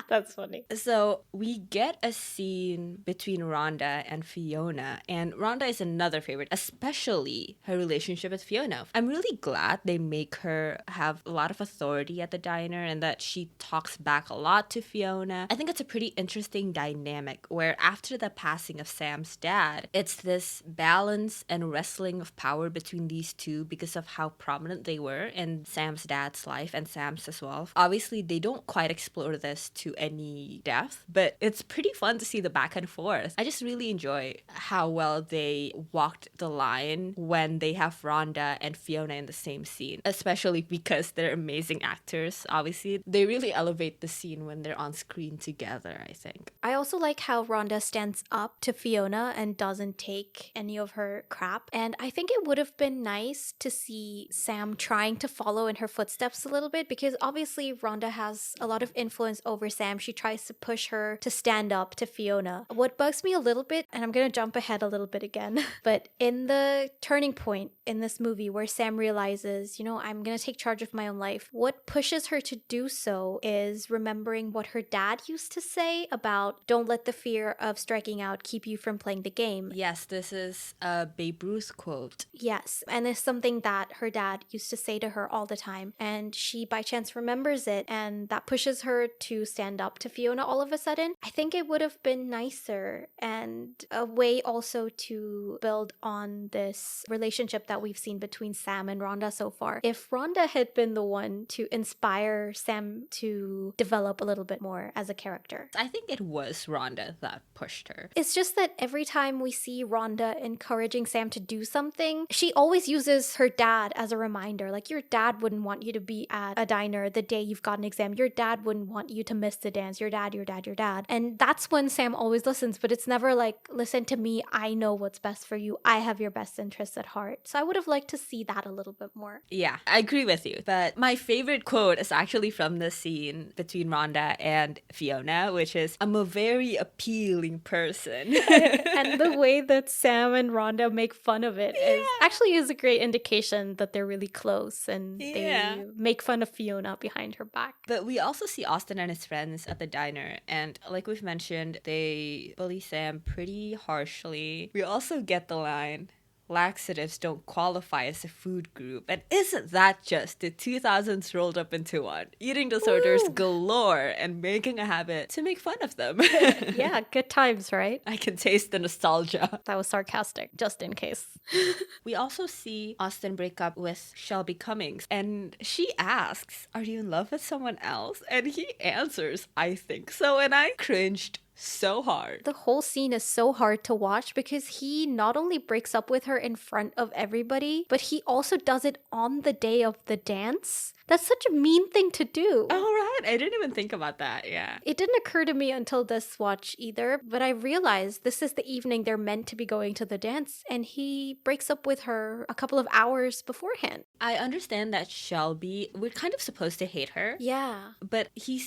That's funny. So we get a scene between Rhonda and Fiona, and Rhonda is another favorite, especially her relationship with Fiona. I'm really glad they make her have a lot of authority at the diner and that she talks back a lot to Fiona. I think it's a pretty interesting dynamic where after the passing of Sam's dad, it's this balance and wrestling of power between these two because of how prominent they were in Sam's dad's life and Sam's as well. Obviously, they don't quite explore this to any depth, but it's pretty fun to see the back and forth. I just really enjoy how well they walked the line when they have Rhonda and Fiona in the same scene, especially because they're amazing actors. Obviously, they really elevate the scene when they're on screen together, I think. I also like how Rhonda stands up to Fiona and doesn't take any of her crap. And I think it would have been nice to see Sam trying to follow in her footsteps a little bit, because obviously Rhonda has a lot of influence over Sam Sam, she tries to push her to stand up to Fiona. What bugs me a little bit, and I'm gonna jump ahead a little bit again, but in the turning point in this movie where Sam realizes, I'm gonna take charge of my own life, what pushes her to do so is remembering what her dad used to say about don't let the fear of striking out keep you from playing the game. Yes, this is a Babe Ruth quote. Yes, and it's something that her dad used to say to her all the time, and she by chance remembers it, and that pushes her to stand up to Fiona all of a sudden. I think it would have been nicer and a way also to build on this relationship that we've seen between Sam and Rhonda so far. If Rhonda had been the one to inspire Sam to develop a little bit more as a character. I think it was Rhonda that pushed her. It's just that every time we see Rhonda encouraging Sam to do something, she always uses her dad as a reminder. Like, your dad wouldn't want you to be at a diner the day you've got an exam. Your dad wouldn't want you to miss the dance. Your dad, your dad, your dad. And that's when Sam always listens, but it's never like, listen to me. I know what's best for you. I have your best interests at heart. So I would have liked to see that a little bit more. Yeah, I agree with you. But my favorite quote is actually from the scene between Rhonda and Fiona, which is, I'm a very appealing person. And the way that Sam and Rhonda make fun of it is a great indication that they're really close and they make fun of Fiona behind her back. But we also see Austin and his friends at the diner, and like we've mentioned, they bully Sam pretty harshly. We also get the line, laxatives don't qualify as a food group. And isn't that just the 2000s rolled up into one? Eating disorders galore and making a habit to make fun of them. Yeah, good times, right? I can taste the nostalgia. That was sarcastic, just in case. We also see Austin break up with Shelby Cummings, and she asks, are you in love with someone else? And he answers, I think so, and I cringed so hard. The whole scene is so hard to watch because he not only breaks up with her in front of everybody, but he also does it on the day of the dance. That's such a mean thing to do. Oh, right. I didn't even think about that. Yeah. It didn't occur to me until this watch either, but I realized this is the evening they're meant to be going to the dance, and he breaks up with her a couple of hours beforehand. I understand that Shelby, we're kind of supposed to hate her. Yeah. But he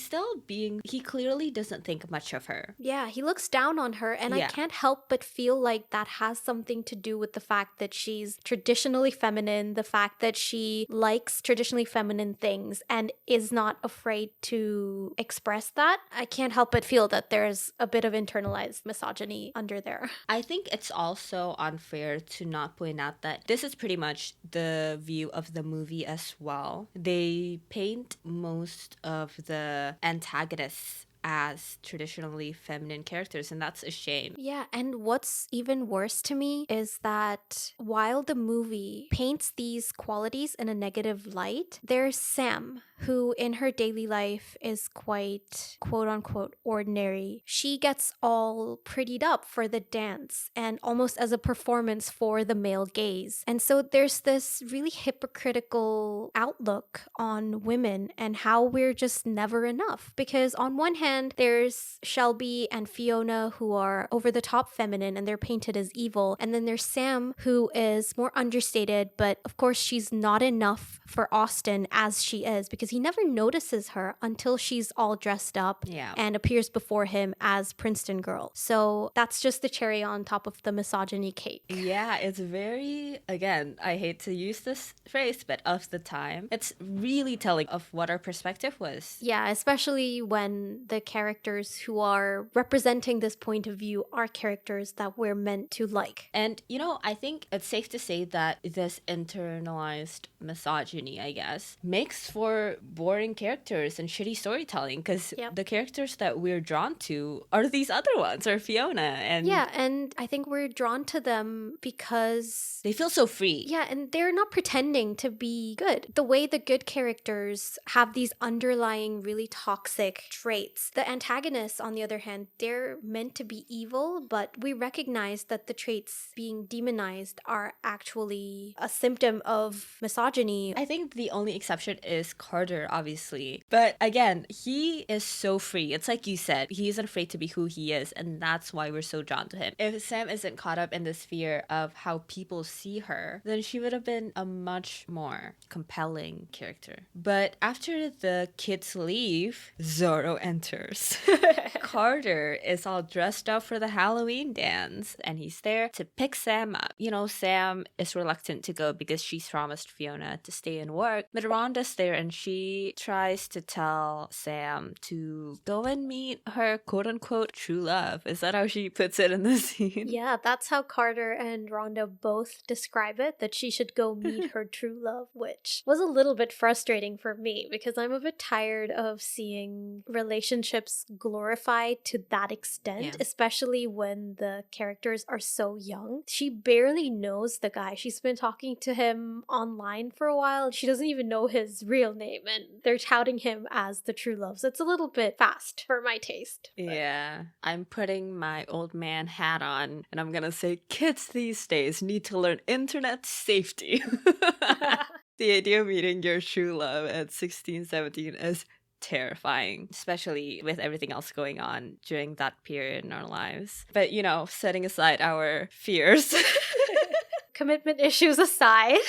clearly doesn't think much of her. Yeah, he looks down on her, and I can't help but feel like that has something to do with the fact that she's traditionally feminine, the fact that she likes traditionally feminine things and is not afraid to express that. I can't help but feel that there's a bit of internalized misogyny under there. I think it's also unfair to not point out that this is pretty much the view of the movie as well. They paint most of the antagonists as traditionally feminine characters, and that's a shame. Yeah, and what's even worse to me is that while the movie paints these qualities in a negative light, there's Sam, who in her daily life is quite quote-unquote ordinary. She gets all prettied up for the dance and almost as a performance for the male gaze. And so there's this really hypocritical outlook on women and how we're just never enough. Because on one hand, there's Shelby and Fiona, who are over the top feminine and they're painted as evil. And then there's Sam, who is more understated, but of course she's not enough for Austin as she is, because he never notices her until she's all dressed up and appears before him as Princeton girl. So that's just the cherry on top of the misogyny cake. Yeah, it's very, again, I hate to use this phrase, but of the time, it's really telling of what our perspective was. Yeah, especially when the characters who are representing this point of view are characters that we're meant to like. And, I think it's safe to say that this internalized misogyny, I guess, makes for boring characters and shitty storytelling, because the characters that we're drawn to are these other ones, or Fiona. And and I think we're drawn to them because they feel so free. Yeah, and they're not pretending to be good. The way the good characters have these underlying really toxic traits. The antagonists, on the other hand, they're meant to be evil, but we recognize that the traits being demonized are actually a symptom of misogyny. I think the only exception is Carter, obviously. But again, he is so free. It's like you said, he isn't afraid to be who he is, and that's why we're so drawn to him. If Sam isn't caught up in this fear of how people see her, then she would have been a much more compelling character. But after the kids leave, Zorro enters. characters. Carter is all dressed up for the Halloween dance, and he's there to pick Sam up. You know, Sam is reluctant to go because she's promised Fiona to stay and work, but Rhonda's there and she tries to tell Sam to go and meet her quote-unquote true love. Is that how she puts it in the scene? Yeah, that's how Carter and Rhonda both describe it, that she should go meet her true love, which was a little bit frustrating for me because I'm a bit tired of seeing relationships glorified to that extent, especially when the characters are so young. She barely knows the guy. She's been talking to him online for a while. She doesn't even know his real name, and they're touting him as the true love. So it's a little bit fast for my taste. Yeah, I'm putting my old man hat on and I'm gonna say kids these days need to learn internet safety. The idea of meeting your true love at 16, 17 is terrifying, especially with everything else going on during that period in our lives. But, you know, setting aside our fears, Commitment issues aside,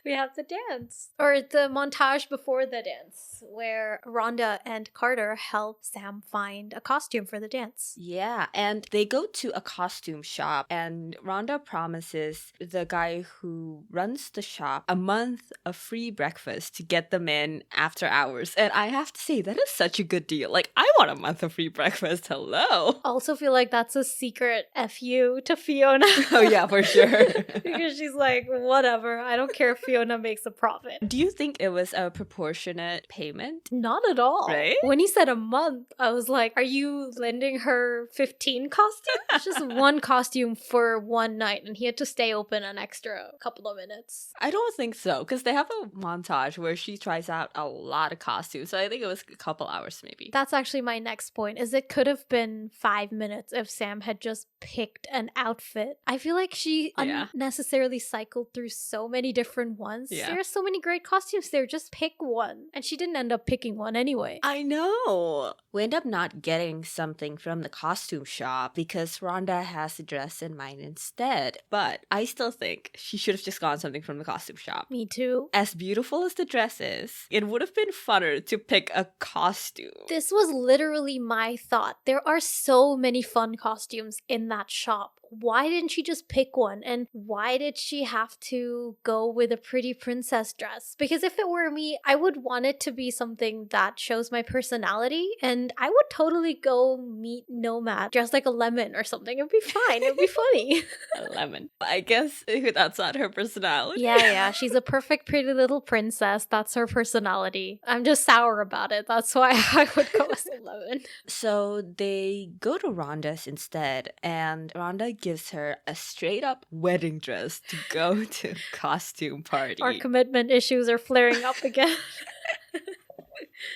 we have the dance. Or the montage before the dance, where Rhonda and Carter help Sam find a costume for the dance. yeah, and they go to a costume shop, and Rhonda promises the guy who runs the shop a month of free breakfast to get them in after hours. And I have to say, that is such a good deal. Like, I want a month of free breakfast. Hello. Also feel like that's a secret FU to Fiona. Oh, yeah, for sure. Because she's like, whatever, I don't care if Fiona makes a profit. Do you think it was a proportionate payment? Not at all. Right? When he said a month, I was like, are you lending her 15 costumes? It's just one costume for one night, and he had to stay open an extra couple of minutes. I don't think so, because they have a montage where she tries out a lot of costumes. So I think it was a couple hours maybe. That's actually my next point, is it could have been 5 minutes if Sam had just picked an outfit. I feel like she unnecessarily cycled through so many different ones. Yeah. There are so many great costumes there, just pick one. And she didn't end up picking one anyway. I know. We end up not getting something from the costume shop because Rhonda has the dress in mind instead. But I still think she should have just gotten something from the costume shop. Me too. As beautiful as the dress is, it would have been funner to pick a costume. This was literally my thought. There are so many fun costumes in that shop. Why didn't she just pick one? And why did she have to go with a pretty princess dress? Because if it were me, I would want it to be something that shows my personality, and I would totally go meet Nomad dressed like a lemon or something. It'd be fine. It'd be funny. A lemon. I guess that's not her personality. Yeah. She's a perfect pretty little princess. That's her personality. I'm just sour about it. That's why I would go as a lemon. So they go to Rhonda's instead, and Rhonda gives her a straight up wedding dress to go to a costume party. Our commitment issues are flaring up again.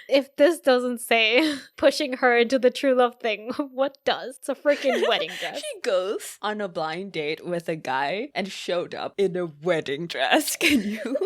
If this doesn't say pushing her into the true love thing, what does? It's a freaking wedding dress. She goes on a blind date with a guy and showed up in a wedding dress. Can you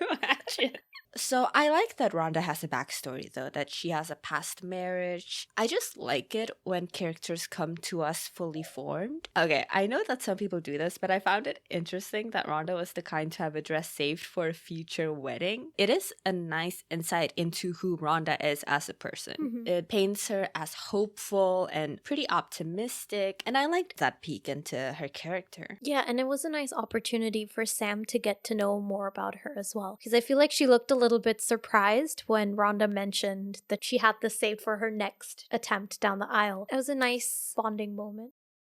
imagine? So I like that Rhonda has a backstory though, that she has a past marriage. I just like it when characters come to us fully formed. Okay, I know that some people do this, but I found it interesting that Rhonda was the kind to have a dress saved for a future wedding. It is a nice insight into who Rhonda is as a person. Mm-hmm. It paints her as hopeful and pretty optimistic, and I liked that peek into her character. Yeah, and it was a nice opportunity for Sam to get to know more about her as well. Because I feel like she looked a little bit surprised when Rhonda mentioned that she had this saved for her next attempt down the aisle. It was a nice bonding moment.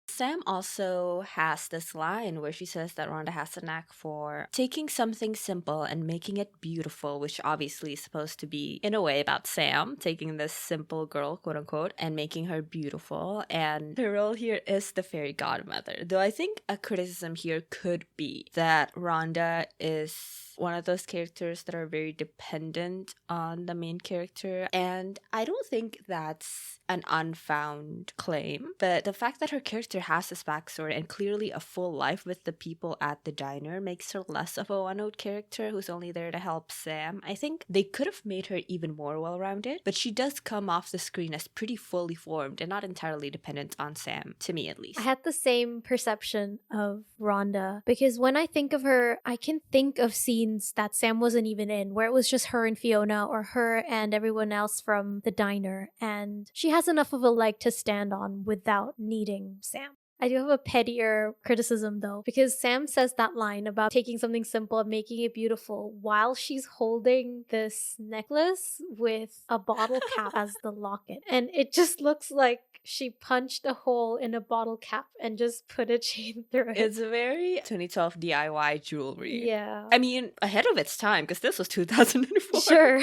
Sam also has this line where she says that Rhonda has a knack for taking something simple and making it beautiful, which obviously is supposed to be, in a way, about Sam, taking this simple girl, quote unquote, and making her beautiful. And her role here is the fairy godmother. Though I think a criticism here could be that Rhonda is one of those characters that are very dependent on the main character, and I don't think that's an unfound claim, but the fact that her character has this backstory and clearly a full life with the people at the diner makes her less of a one-note character who's only there to help Sam. I think they could have made her even more well-rounded, but she does come off the screen as pretty fully formed and not entirely dependent on Sam, to me at least. I had the same perception of Rhonda, because when I think of her, I can think of scenes scenes that Sam wasn't even in, where it was just her and Fiona or her and everyone else from the diner, and she has enough of a leg to stand on without needing Sam. I do have a pettier criticism though, because Sam says that line about taking something simple and making it beautiful while she's holding this necklace with a bottle cap as the locket. And it just looks like she punched a hole in a bottle cap and just put a chain through it. It's very 2012 DIY jewelry. Yeah. I mean, ahead of its time, because this was 2004. Sure.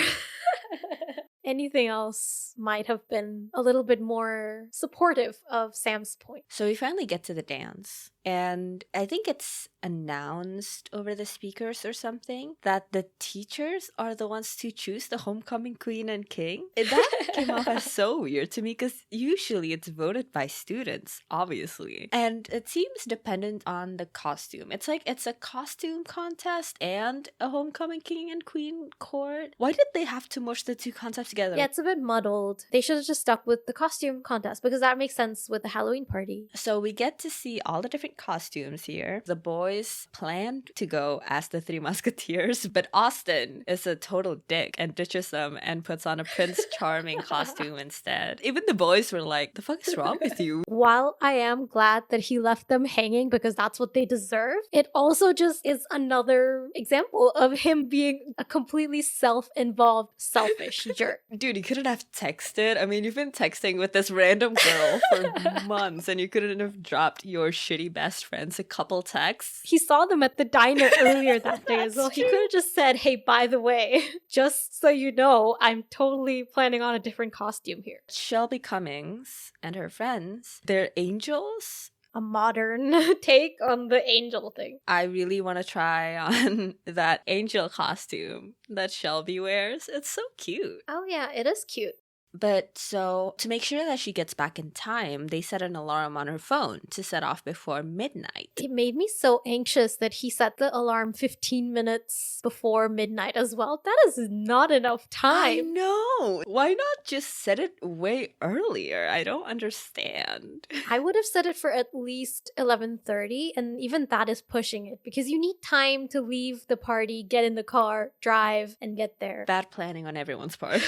Anything else might have been a little bit more supportive of Sam's point. So we finally get to the dance. And I think it's announced over the speakers or something that the teachers are the ones to choose the homecoming queen and king. That came off as so weird to me because usually it's voted by students, obviously. And it seems dependent on the costume. It's like it's a costume contest and a homecoming king and queen court. Why did they have to mush the two concepts together? Yeah, it's a bit muddled. They should have just stuck with the costume contest because that makes sense with the Halloween party. So we get to see all the different costumes here. The boys planned to go as the Three Musketeers, but Austin is a total dick and ditches them and puts on a Prince Charming costume instead. Even the boys were like, the fuck is wrong with you? While I am glad that he left them hanging because that's what they deserve, it also just is another example of him being a completely self-involved, selfish jerk. Dude, you couldn't have texted. I mean, you've been texting with this random girl for months and you couldn't have dropped your shitty best friends a couple texts. He saw them at the diner earlier that day as well. That's He true. could have just said, hey, by the way, just so you know, I'm totally planning on a different costume here. Shelby Cummings and her friends, they're angels. A modern take on the angel thing. I really want to try on that angel costume that Shelby wears. It's so cute. Oh yeah, it is cute. But so, to make sure that she gets back in time, they set an alarm on her phone to set off before midnight. It made me so anxious that he set the alarm 15 minutes before midnight as well. That is not enough I time. know! Why not just set it way earlier? I don't understand. I would have set it for at least 11:30, and even that is pushing it because you need time to leave the party, get in the car, drive, and get there. Bad planning on everyone's part.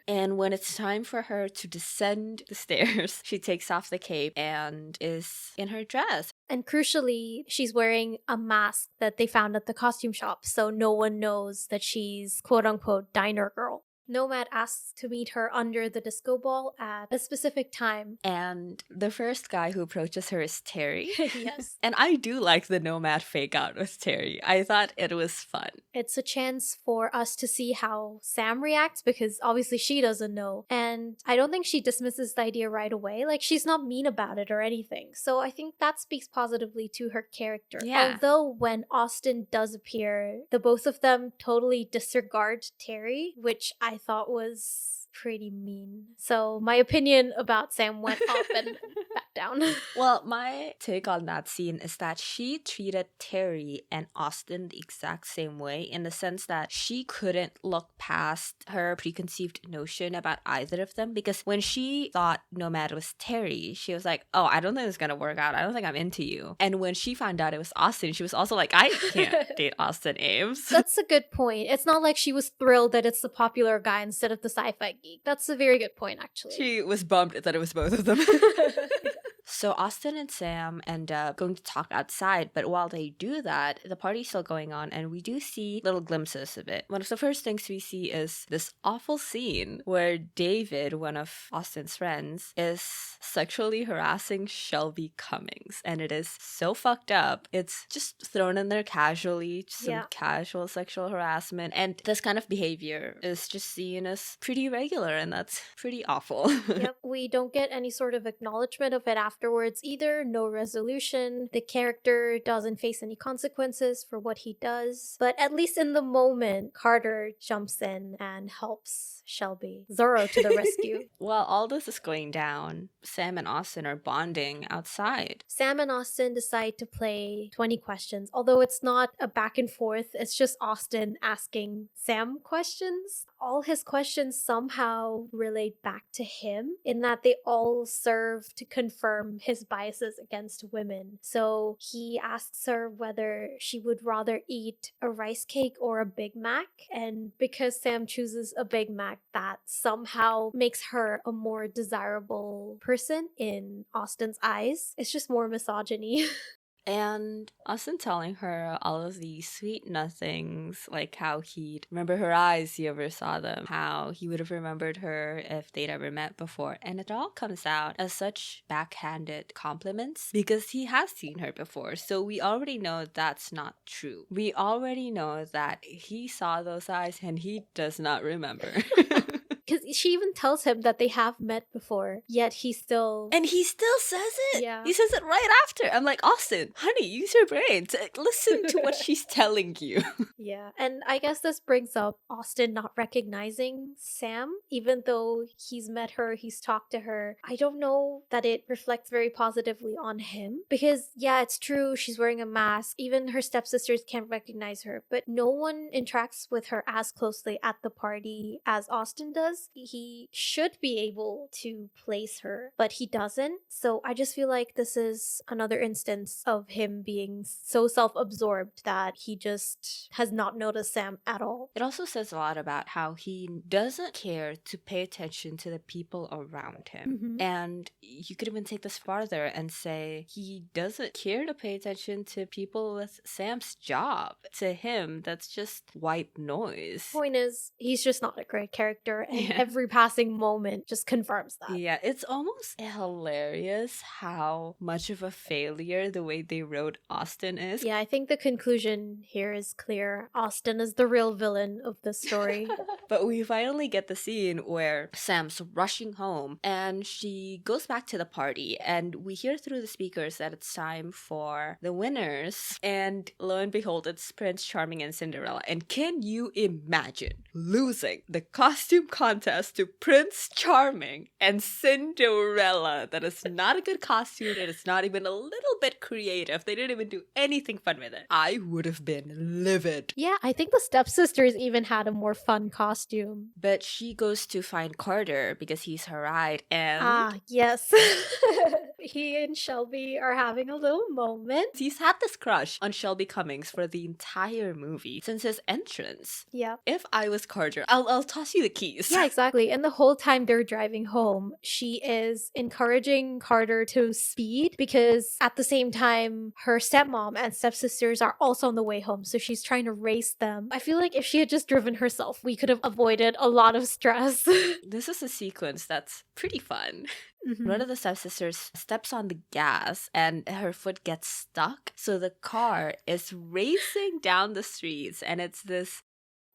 And when it's time for her to descend the stairs, she takes off the cape and is in her dress. And crucially, she's wearing a mask that they found at the costume shop, so no one knows that she's quote-unquote diner girl. Nomad asks to meet her under the disco ball at a specific time. And the first guy who approaches her is Terry. Yes. And I do like the Nomad fake out with Terry. I thought it was fun. It's a chance for us to see how Sam reacts because obviously she doesn't know. And I don't think she dismisses the idea right away. Like, she's not mean about it or anything. So I think that speaks positively to her character. Yeah. Although when Austin does appear, the both of them totally disregard Terry, which I thought was pretty mean. So my opinion about Sam went up and back down. Well, my take on that scene is that she treated Terry and Austin the exact same way in the sense that she couldn't look past her preconceived notion about either of them because when she thought Nomad was Terry, she was like, oh, I don't think it's gonna work out. I don't think I'm into you. And when she found out it was Austin, she was also like, I can't date Austin Ames. That's a good point. It's not like she was thrilled that it's the popular guy instead of the sci-fi geek. That's a very good point, actually. She was bummed that it was both of them. So Austin and Sam end up going to talk outside, but while they do that, the party's still going on and we do see little glimpses of it. One of the first things we see is this awful scene where David, one of Austin's friends, is sexually harassing Shelby Cummings. And it is so fucked up. It's just thrown in there casually, just some casual sexual harassment. And this kind of behavior is just seen as pretty regular and that's pretty awful. Yep, we don't get any sort of acknowledgement of it afterwards either, no resolution. The character doesn't face any consequences for what he does. But at least in the moment, Carter jumps in and helps Shelby. Zorro to the rescue. While all this is going down, Sam and Austin are bonding outside. Sam and Austin decide to play 20 questions, although it's not a back and forth, it's just Austin asking Sam questions. All his questions somehow relate back to him in that they all serve to confirm from his biases against women. So he asks her whether she would rather eat a rice cake or a Big Mac. And because Sam chooses a Big Mac, that somehow makes her a more desirable person in Austen's eyes. It's just more misogyny. And Austin telling her all of these sweet nothings, like how he'd remember her eyes, he ever saw them, how he would have remembered her if they'd ever met before. And it all comes out as such backhanded compliments because he has seen her before. So we already know that's not true. We already know that he saw those eyes and he does not remember. Because she even tells him that they have met before, yet he still... And he still says it. Yeah. He says it right after. I'm like, Austin, honey, use your brain to listen to what she's telling you. Yeah, and I guess this brings up Austen not recognizing Sam, even though he's met her, he's talked to her. I don't know that it reflects very positively on him, because yeah, it's true, she's wearing a mask. Even her stepsisters can't recognize her, but no one interacts with her as closely at the party as Austen does. He should be able to place her, but he doesn't. So I just feel like this is another instance of him being so self-absorbed that he just has not noticed Sam at all. It also says a lot about how he doesn't care to pay attention to the people around him. Mhm. And you could even take this farther and say he doesn't care to pay attention to people with Sam's job. To him, that's just white noise. Point is, he's just not a great character, and Yeah. every passing moment just confirms that. Yeah, it's almost hilarious how much of a failure the way they wrote Austen is. Yeah, I think the conclusion here is clear. Austen is the real villain of this story. But we finally get the scene where Sam's rushing home and she goes back to the party, and we hear through the speakers that it's time for the winners. And lo and behold, it's Prince Charming and Cinderella. And can you imagine losing the costume contest to Prince Charming and Cinderella? That is not a good costume. It is not even a little bit creative. They didn't even do anything fun with it. I would have been livid. Yeah, I think the stepsisters even had a more fun costume. But she goes to find Carter because he's her ride, and Ah, yes. He and Shelby are having a little moment. he's had this crush on Shelby Cummings for the entire movie since his entrance. Yeah. If I was Carter, I'll toss you the keys. Yeah, exactly. And the whole time they're driving home, she is encouraging Carter to speed because at the same time, her stepmom and stepsisters are also on the way home. So she's trying to race them. I feel like if she had just driven herself, we could have avoided a lot of stress. This is a sequence that's pretty fun. Mhm. One of the stepsisters steps on the gas and her foot gets stuck. So the car is racing down the streets, and it's this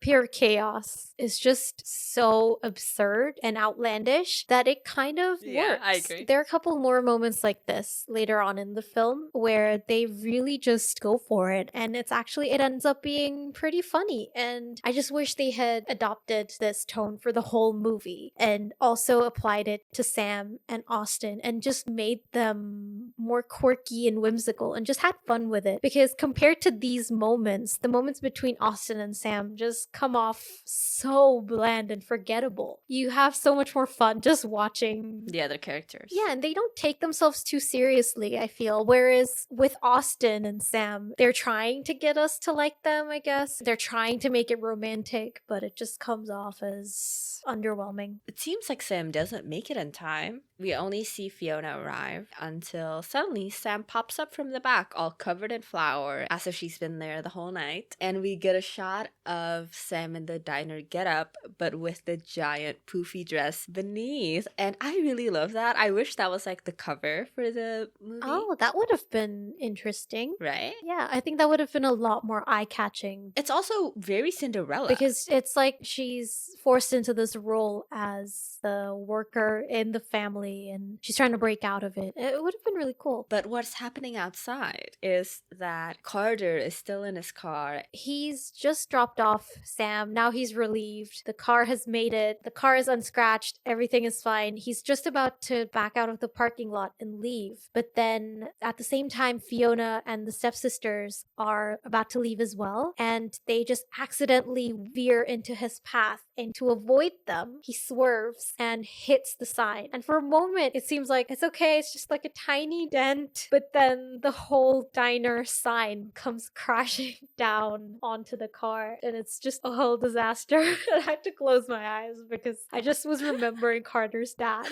Pure chaos is just so absurd and outlandish that it kind of Yeah, works. I agree. There are a couple more moments like this later on in the film where they really just go for it, and it ends up being pretty funny. And I just wish they had adopted this tone for the whole movie and also applied it to Sam and Austen and just made them more quirky and whimsical and just had fun with it. Because compared to these moments, the moments between Austen and Sam just come off so bland and forgettable. You have so much more fun just watching. the other characters. Yeah, and they don't take themselves too seriously, I feel. Whereas with Austen and Sam, they're trying to get us to like them, I guess. They're trying to make it romantic, but it just comes off as underwhelming. It seems like Sam doesn't make it in time. We only see Fiona arrive until suddenly Sam pops up from the back, all covered in flour, as if she's been there the whole night. And we get a shot of Sam in the diner getup, but with the giant poofy dress beneath. And I really love that. I wish that was like the cover for the movie. Oh, that would have been interesting. Right? Yeah, I think that would have been a lot more eye-catching. It's also very Cinderella. Because it's like she's forced into this role as the worker in the family and she's trying to break out of it. It would have been really cool. But what's happening outside is that Carter is still in his car. He's just dropped off Sam. Now he's relieved. The car has made it. The car is unscratched. Everything is fine. He's just about to back out of the parking lot and leave. But then at the same time, Fiona and the stepsisters are about to leave as well. And they just accidentally veer into his path. And to avoid them, he swerves and hits the sign. And for a moment, it seems like it's okay. It's just like a tiny dent. But then the whole diner sign comes crashing down onto the car. And it's just a whole disaster. I had to close my eyes because I just was remembering Carter's dad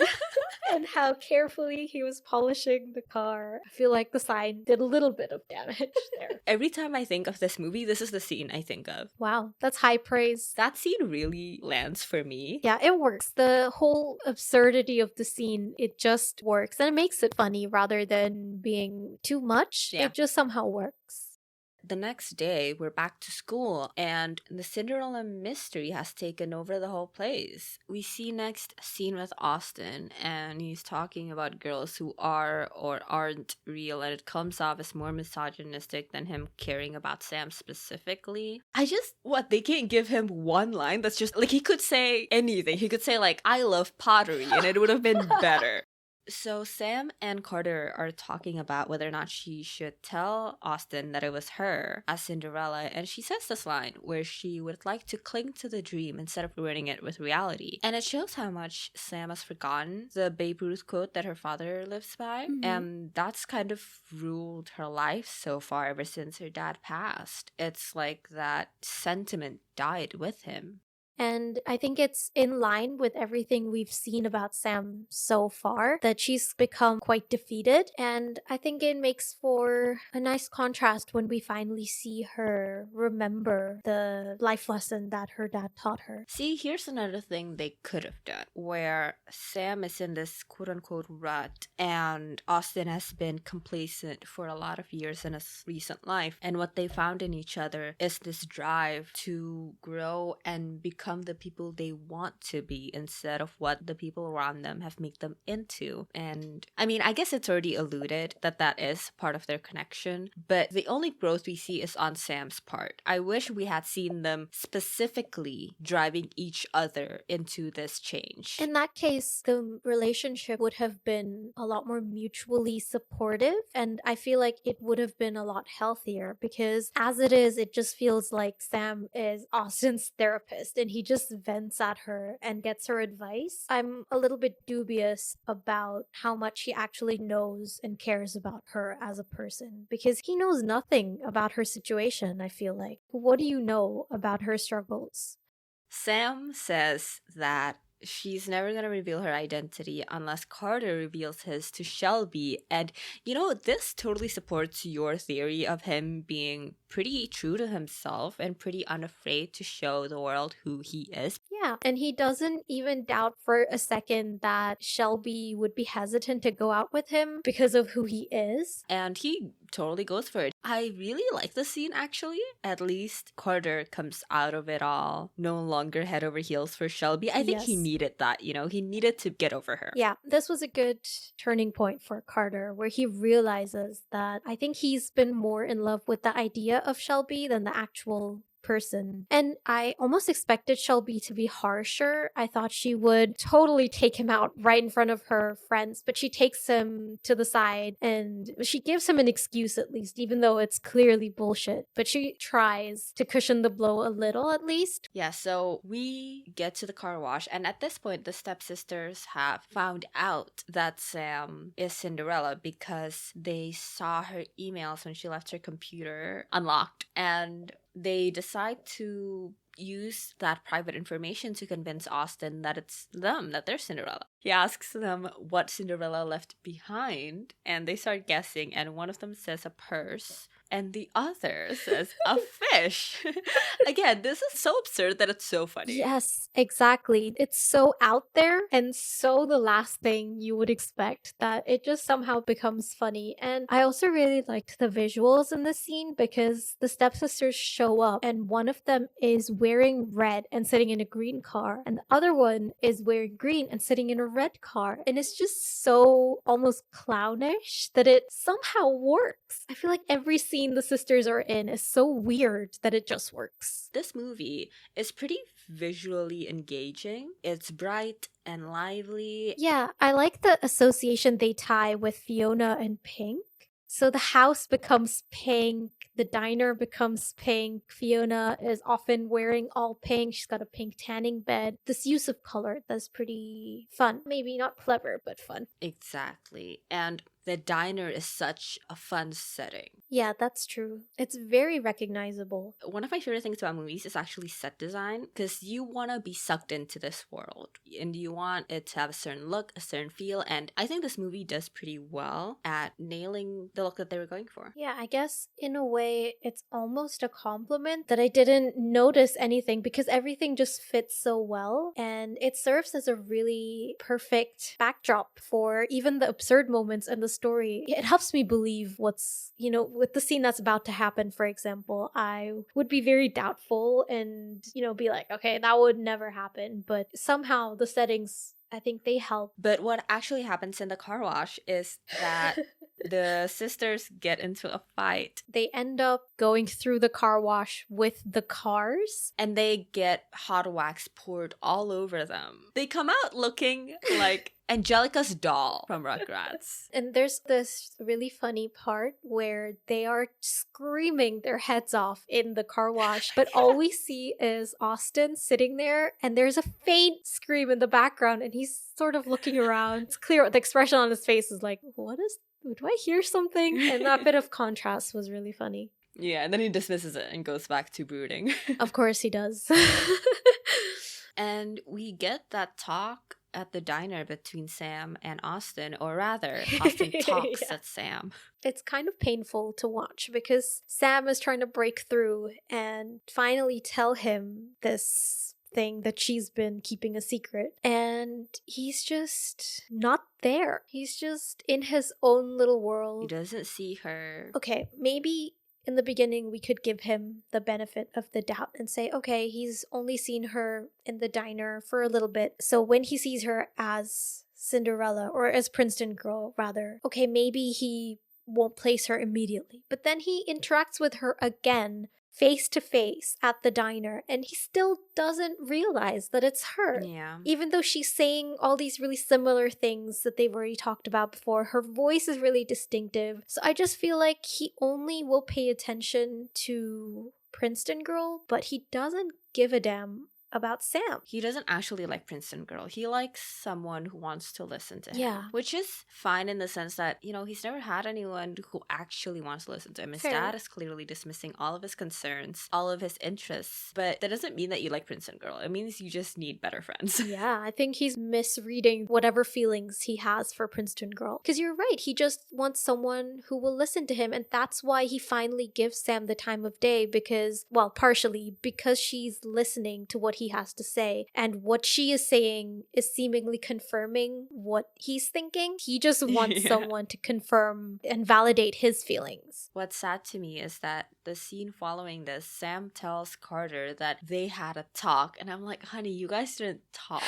and how carefully he was polishing the car. I feel like the sign did a little bit of damage there. Every time I think of this movie, this is the scene I think of. Wow, that's high praise. That scene really lands for me. Yeah, it works. The whole absurdity of the scene, it just works. And it makes it funny rather than being too much. Yeah. It just somehow works. The next day, we're back to school, and the Cinderella mystery has taken over the whole place. We see next a scene with Austin, and he's talking about girls who are or aren't real, and it comes off as more misogynistic than him caring about Sam specifically. They can't give him one line that's just, like, he could say anything. He could say, like, I love pottery, and it would have been better. So Sam and Carter are talking about whether or not she should tell Austin that it was her as Cinderella, and she says this line where she would like to cling to the dream instead of ruining it with reality. And it shows how much Sam has forgotten the Babe Ruth quote that her father lives by, and that's kind of ruled her life so far ever since her dad passed. It's like that sentiment died with him. And I think it's in line with everything we've seen about Sam so far, that she's become quite defeated. And I think it makes for a nice contrast when we finally see her remember the life lesson that her dad taught her. See, here's another thing they could have done, where Sam is in this quote-unquote rut, and Austin has been complacent for a lot of years in his recent life. And what they found in each other is this drive to grow and become the people they want to be instead of what the people around them have made them into. And I mean, I guess it's already alluded that that is part of their connection, but the only growth we see is on Sam's part. I wish we had seen them specifically driving each other into this change. In that case, the relationship would have been a lot more mutually supportive, and I feel like it would have been a lot healthier, because as it is, it just feels like Sam is Austin's therapist and he just vents at her and gets her advice. I'm a little bit dubious about how much he actually knows and cares about her as a person, because he knows nothing about her situation, I feel like. What do you know about her struggles? Sam says that she's never going to reveal her identity unless Carter reveals his to Shelby. And, you know, this totally supports your theory of him being pretty true to himself and pretty unafraid to show the world who he is. Yeah, and he doesn't even doubt for a second that Shelby would be hesitant to go out with him because of who he is. And he totally goes for it. I really like the scene, actually. At least Carter comes out of it all no longer head over heels for Shelby. I think he needed that, you know? He needed to get over her. Yeah, this was a good turning point for Carter, where he realizes that I think he's been more in love with the idea of Shelby than the actual person. And I almost expected Shelby to be harsher. I thought she would totally take him out right in front of her friends, but she takes him to the side and she gives him an excuse, at least, even though it's clearly bullshit. But she tries to cushion the blow a little, at least. Yeah, so we get to the car wash, and at this point the stepsisters have found out that Sam is Cinderella because they saw her emails when she left her computer unlocked, and they decide to use that private information to convince Austin that it's them, that they're Cinderella. He asks them what Cinderella left behind, and they start guessing, and one of them says a purse, and the other says a fish. Again, this is so absurd that it's so funny. Yes, exactly. It's so out there and so the last thing you would expect that it just somehow becomes funny. And I also really liked the visuals in this scene because the stepsisters show up and one of them is wearing red and sitting in a green car, and the other one is wearing green and sitting in a red car. And it's just so almost clownish that it somehow works. I feel like every scene scene the sisters are in is so weird that it just works. This movie is pretty visually engaging. It's bright and lively. Yeah, I like the association they tie with Fiona and Pink. So the house becomes pink, the diner becomes pink, Fiona is often wearing all pink, she's got a pink tanning bed. This use of color that's pretty fun. Maybe not clever, but fun. Exactly. And the diner is such a fun setting. Yeah, that's true. It's very recognizable. One of my favorite things about movies is actually set design, because you want to be sucked into this world and you want it to have a certain look, a certain feel, and I think this movie does pretty well at nailing the look that they were going for. Yeah, I guess in a way it's almost a compliment that I didn't notice anything because everything just fits so well and it serves as a really perfect backdrop for even the absurd moments in the story. It helps me believe what's, with the scene that's about to happen, for example, I would be very doubtful and, be like, okay, that would never happen. But somehow the settings, I think they help. But what actually happens in the car wash is that the sisters get into a fight. They end up going through the car wash with the cars. And they get hot wax poured all over them. They come out looking like Angelica's doll from Rugrats. And there's this really funny part where they are screaming their heads off in the car wash, but all we see is Austin sitting there and there's a faint scream in the background and he's sort of looking around. It's clear the expression on his face is like, do I hear something? And that bit of contrast was really funny. Yeah, and then he dismisses it and goes back to brooding. Of course he does. And we get that talk at the diner between Sam and Austin, or rather, Austin talks at Sam. It's kind of painful to watch because Sam is trying to break through and finally tell him this thing that she's been keeping a secret, and he's just not there. He's just in his own little world. He doesn't see her. Okay, maybe in the beginning we could give him the benefit of the doubt and say, okay, he's only seen her in the diner for a little bit, so when he sees her as Cinderella, or as Princeton Girl rather, okay, maybe he won't place her immediately. But then he interacts with her again face to face at the diner and he still doesn't realize that it's her. Yeah. Even though she's saying all these really similar things that they've already talked about before, her voice is really distinctive. So I just feel like he only will pay attention to Princeton Girl, but he doesn't give a damn about Sam. He doesn't actually like Princeton Girl. He likes someone who wants to listen to him. Yeah. Which is fine in the sense that, he's never had anyone who actually wants to listen to him. His Fair. dad is clearly dismissing all of his concerns, all of his interests. But that doesn't mean that you like Princeton Girl. It means you just need better friends. Yeah, I think he's misreading whatever feelings he has for Princeton Girl. Because you're right, he just wants someone who will listen to him. And that's why he finally gives Sam the time of day because, well, partially because she's listening to what he has to say, and what she is saying is seemingly confirming what he's thinking. He just wants someone to confirm and validate his feelings. What's sad to me is that the scene following this, Sam tells Carter that they had a talk, and I'm like, honey, you guys didn't talk.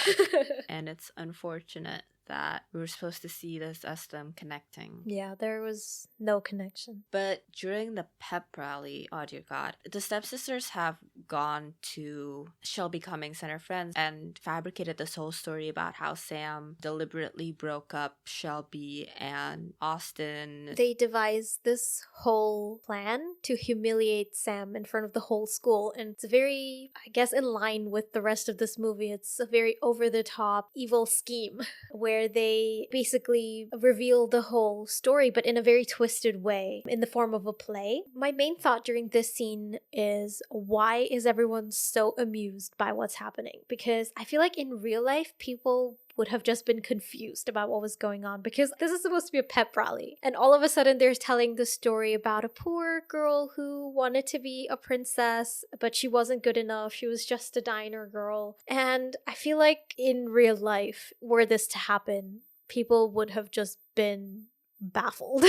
And it's unfortunate that we were supposed to see this as them connecting. Yeah, there was no connection. But during the pep rally, oh dear God, the stepsisters have gone to Shelby Cummings and her friends and fabricated this whole story about how Sam deliberately broke up Shelby and Austin. They devised this whole plan to humiliate Sam in front of the whole school, and it's very, I guess, in line with the rest of this movie. It's a very over-the-top evil scheme where they basically reveal the whole story, but in a very twisted way, in the form of a play. My main thought during this scene is, why is everyone so amused by what's happening? Because I feel like in real life, people would have just been confused about what was going on, because this is supposed to be a pep rally, and all of a sudden they're telling the story about a poor girl who wanted to be a princess, but she wasn't good enough. She was just a diner girl. And I feel like in real life, were this to happen, people would have just been baffled.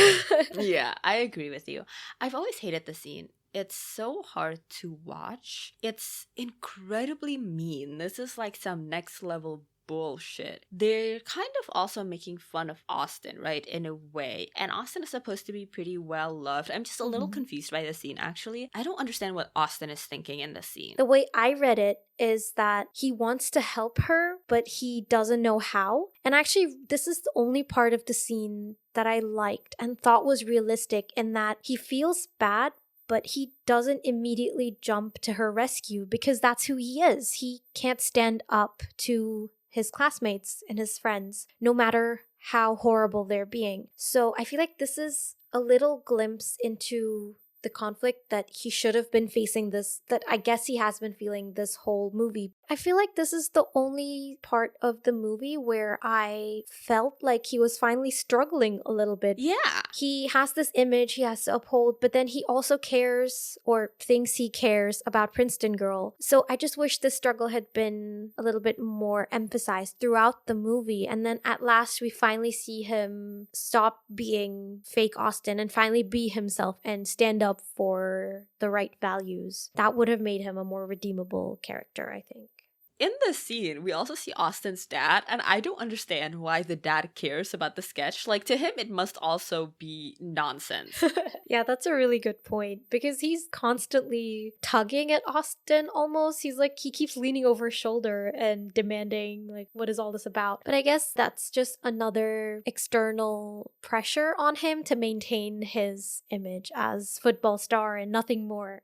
Yeah, I agree with you. I've always hated the scene. It's so hard to watch. It's incredibly mean. This is like some next level bullshit. They're kind of also making fun of Austin, right? In a way. And Austin is supposed to be pretty well loved. I'm just a little confused by the scene, actually. I don't understand what Austin is thinking in the scene. The way I read it is that he wants to help her, but he doesn't know how. And actually, this is the only part of the scene that I liked and thought was realistic, in that he feels bad, but he doesn't immediately jump to her rescue because that's who he is. He can't stand up to his classmates and his friends, no matter how horrible they're being. So I feel like this is a little glimpse into the conflict that he should have been facing, this, that I guess he has been feeling this whole movie. I feel like this is the only part of the movie where I felt like he was finally struggling a little bit. Yeah. He has this image he has to uphold, but then he also cares, or thinks he cares, about Princeton Girl. So I just wish this struggle had been a little bit more emphasized throughout the movie. And then at last we finally see him stop being fake Austin and finally be himself and stand up for the right values. That would have made him a more redeemable character, I think. In the scene, we also see Austin's dad, and I don't understand why the dad cares about the sketch. Like, to him, it must also be nonsense. Yeah, that's a really good point, because he's constantly tugging at Austin almost. He's like, he keeps leaning over his shoulder and demanding, like, what is all this about? But I guess that's just another external pressure on him to maintain his image as football star and nothing more.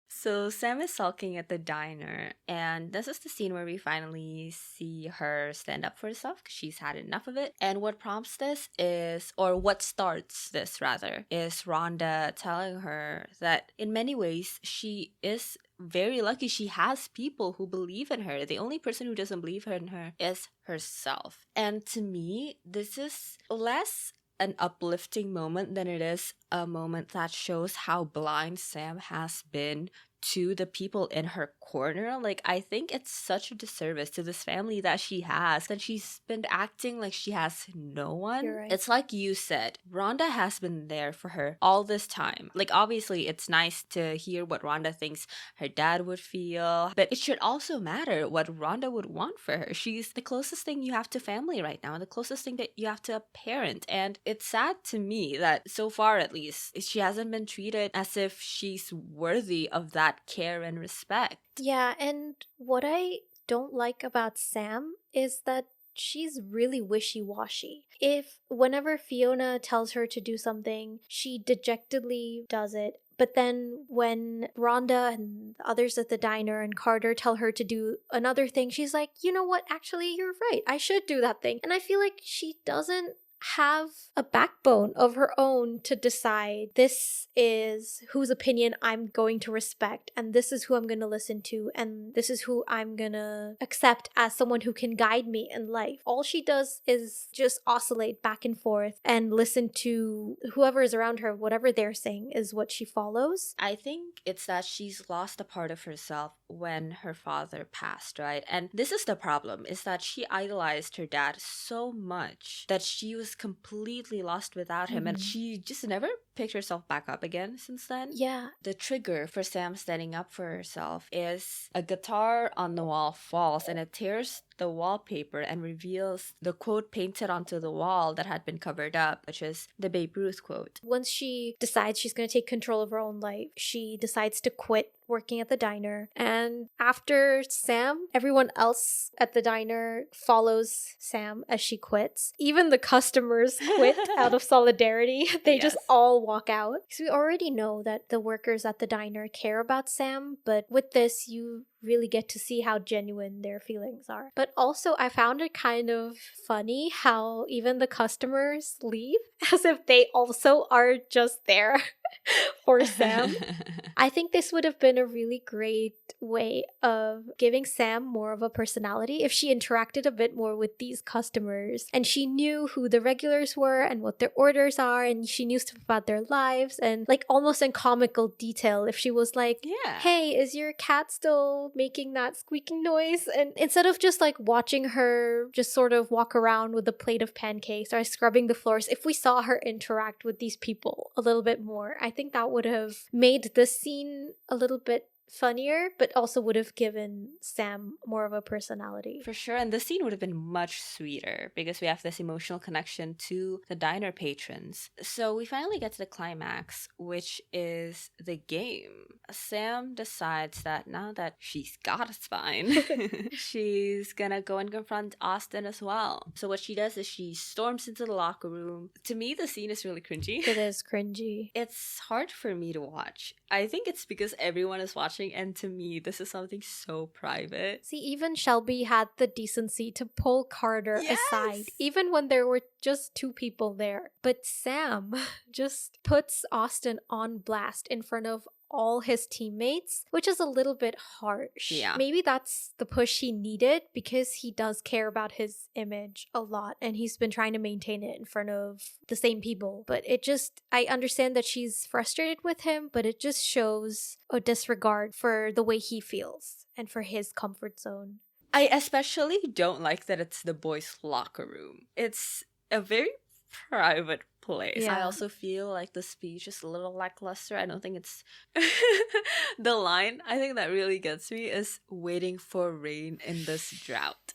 So Sam is sulking at the diner, and this is the scene where we finally see her stand up for herself because she's had enough of it. And what prompts this is, or what starts this rather, is Rhonda telling her that in many ways she is very lucky. She has people who believe in her. The only person who doesn't believe in her is herself. And to me, this is less an uplifting moment than it is a moment that shows how blind Sam has been to the people in her corner. Like, I think it's such a disservice to this family that she has, that she's been acting like she has no one. You're right. It's like you said, Rhonda has been there for her all this time. Like, obviously it's nice to hear what Rhonda thinks her dad would feel, but it should also matter what Rhonda would want for her. She's the closest thing you have to family right now, and the closest thing that you have to a parent. And it's sad to me that so far, at least, she hasn't been treated as if she's worthy of that care and respect. Yeah, and what I don't like about Sam is that she's really wishy-washy. If whenever Fiona tells her to do something, she dejectedly does it. But then when Rhonda and the others at the diner and Carter tell her to do another thing, she's like, you know what, actually, you're right. I should do that thing. And I feel like she doesn't have a backbone of her own to decide, this is whose opinion I'm going to respect, and this is who I'm going to listen to, and this is who I'm going to accept as someone who can guide me in life. All she does is just oscillate back and forth and listen to whoever is around her. Whatever they're saying is what she follows. I think it's that she's lost a part of herself when her father passed, right? And this is the problem, is that she idolized her dad so much that she was completely lost without him, and she just never picked herself back up again since then. Yeah. The trigger for Sam standing up for herself is a guitar on the wall falls and it tears the wallpaper and reveals the quote painted onto the wall that had been covered up, which is the Babe Ruth quote. Once she decides she's going to take control of her own life, she decides to quit working at the diner. And after Sam, everyone else at the diner follows Sam as she quits. Even the customers quit out of solidarity. They just all walk out. So we already know that the workers at the diner care about Sam, but with this, you really get to see how genuine their feelings are. But also, I found it kind of funny how even the customers leave as if they also are just there for Sam. I think this would have been a really great way of giving Sam more of a personality if she interacted a bit more with these customers and she knew who the regulars were and what their orders are, and she knew stuff about their lives, and like almost in comical detail if she was like, hey, is your cat still making that squeaking noise? And instead of just like watching her just sort of walk around with a plate of pancakes or scrubbing the floors, if we saw her interact with these people a little bit more, I think that would have made the scene a little bit funnier, but also would have given Sam more of a personality. For sure, and the scene would have been much sweeter because we have this emotional connection to the diner patrons. So we finally get to the climax, which is the game. Sam decides that now that she's got a spine, she's gonna go and confront Austin as well. So what she does is she storms into the locker room. To me, the scene is really cringy. It is cringy. It's hard for me to watch. I think it's because everyone is watching, and to me, this is something so private. See, even Shelby had the decency to pull Carter aside, even when there were just two people there. But Sam just puts Austin on blast in front of all his teammates, which is a little bit harsh. Yeah. Maybe that's the push he needed because he does care about his image a lot and he's been trying to maintain it in front of the same people. But I understand that she's frustrated with him, but it just shows a disregard for the way he feels and for his comfort zone. I especially don't like that it's the boys' locker room. It's a very private place. Yeah. I also feel like the speech is a little lackluster. I don't think it's the line I think that really gets me is waiting for rain in this drought.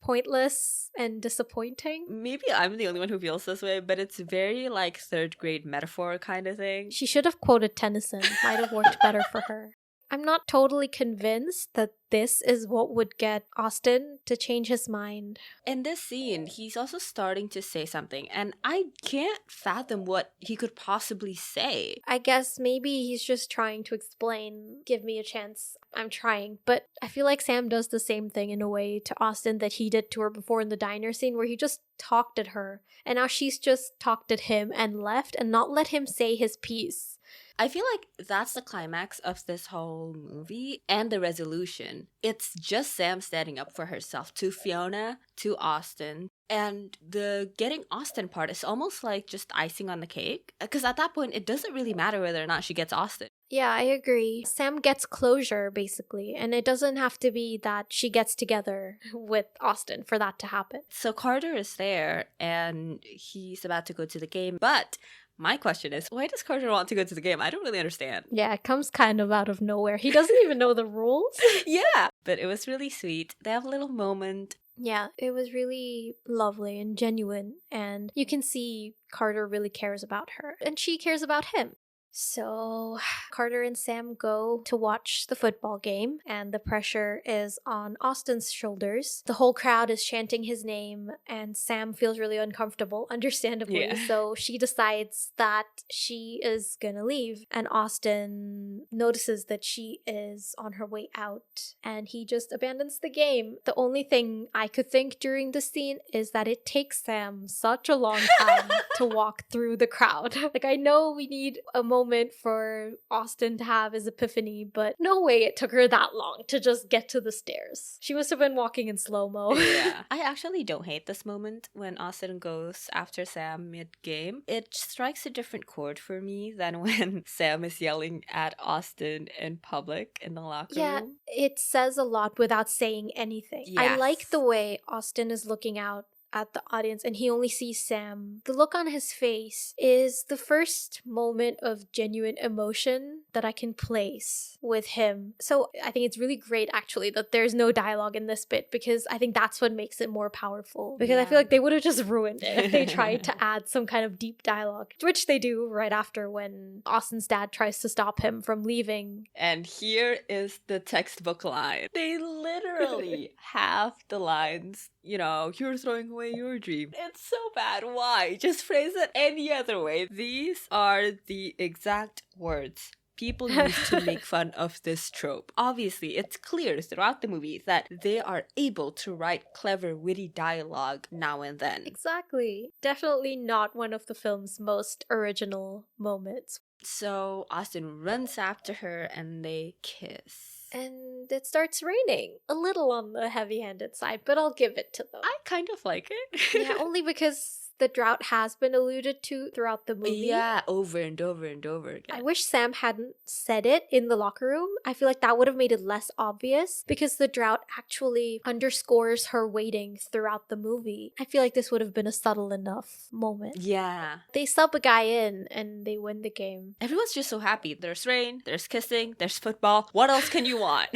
Pointless and disappointing. Maybe I'm the only one who feels this way, but it's very like third grade metaphor kind of thing. She should have quoted Tennyson. Might have worked better for her. I'm not totally convinced that this is what would get Austin to change his mind. In this scene, he's also starting to say something, and I can't fathom what he could possibly say. I guess maybe he's just trying to explain, give me a chance, I'm trying. But I feel like Sam does the same thing in a way to Austin that he did to her before in the diner scene where he just talked at her. And now she's just talked at him and left and not let him say his piece. I feel like that's the climax of this whole movie and the resolution. It's just Sam standing up for herself to Fiona, to Austin. And the getting Austin part is almost like just icing on the cake. Because at that point, it doesn't really matter whether or not she gets Austin. Yeah, I agree. Sam gets closure, basically. And it doesn't have to be that she gets together with Austin for that to happen. So Carter is there and he's about to go to the game. But my question is, why does Carter want to go to the game? I don't really understand. Yeah, it comes kind of out of nowhere. He doesn't even know the rules. Yeah. But it was really sweet. They have a little moment. Yeah, it was really lovely and genuine. And you can see Carter really cares about her. And she cares about him. So Carter and Sam go to watch the football game, and the pressure is on Austin's shoulders. The whole crowd is chanting his name, and Sam feels really uncomfortable, understandably. Yeah. So she decides that she is gonna leave, and Austin notices that she is on her way out, and he just abandons the game. The only thing I could think during the scene is that it takes Sam such a long time to walk through the crowd. Like, I know we need a moment for Austin to have his epiphany, but no way it took her that long to just get to the stairs. She must have been walking in slow-mo. Yeah. I actually don't hate this moment when Austin goes after Sam mid-game. It strikes a different chord for me than when Sam is yelling at Austin in public in the locker room. It says a lot without saying anything. I Yes. like the way Austin is looking out at the audience and he only sees Sam. The look on his face is the first moment of genuine emotion that I can place with him. So I think it's really great actually that there's no dialogue in this bit, because I think that's what makes it more powerful. Because I feel like they would have just ruined it if they tried to add some kind of deep dialogue, which they do right after when Austin's dad tries to stop him from leaving. And here is the textbook line. They literally have the lines, you know, you're throwing away your dream. It's so bad. Why? Just phrase it any other way. These are the exact words people use to make fun of this trope. Obviously, it's clear throughout the movie that they are able to write clever, witty dialogue now and then. Exactly. Definitely not one of the film's most original moments. So Austin runs after her and they kiss. And it starts raining. A little on the heavy-handed side, but I'll give it to them. I kind of like it. Yeah, only because the drought has been alluded to throughout the movie. Yeah, over and over and over again. I wish Sam hadn't said it in the locker room. I feel like that would have made it less obvious because the drought actually underscores her waiting throughout the movie. I feel like this would have been a subtle enough moment. Yeah. They sub a guy in and they win the game. Everyone's just so happy. There's rain, there's kissing, there's football. What else can you want?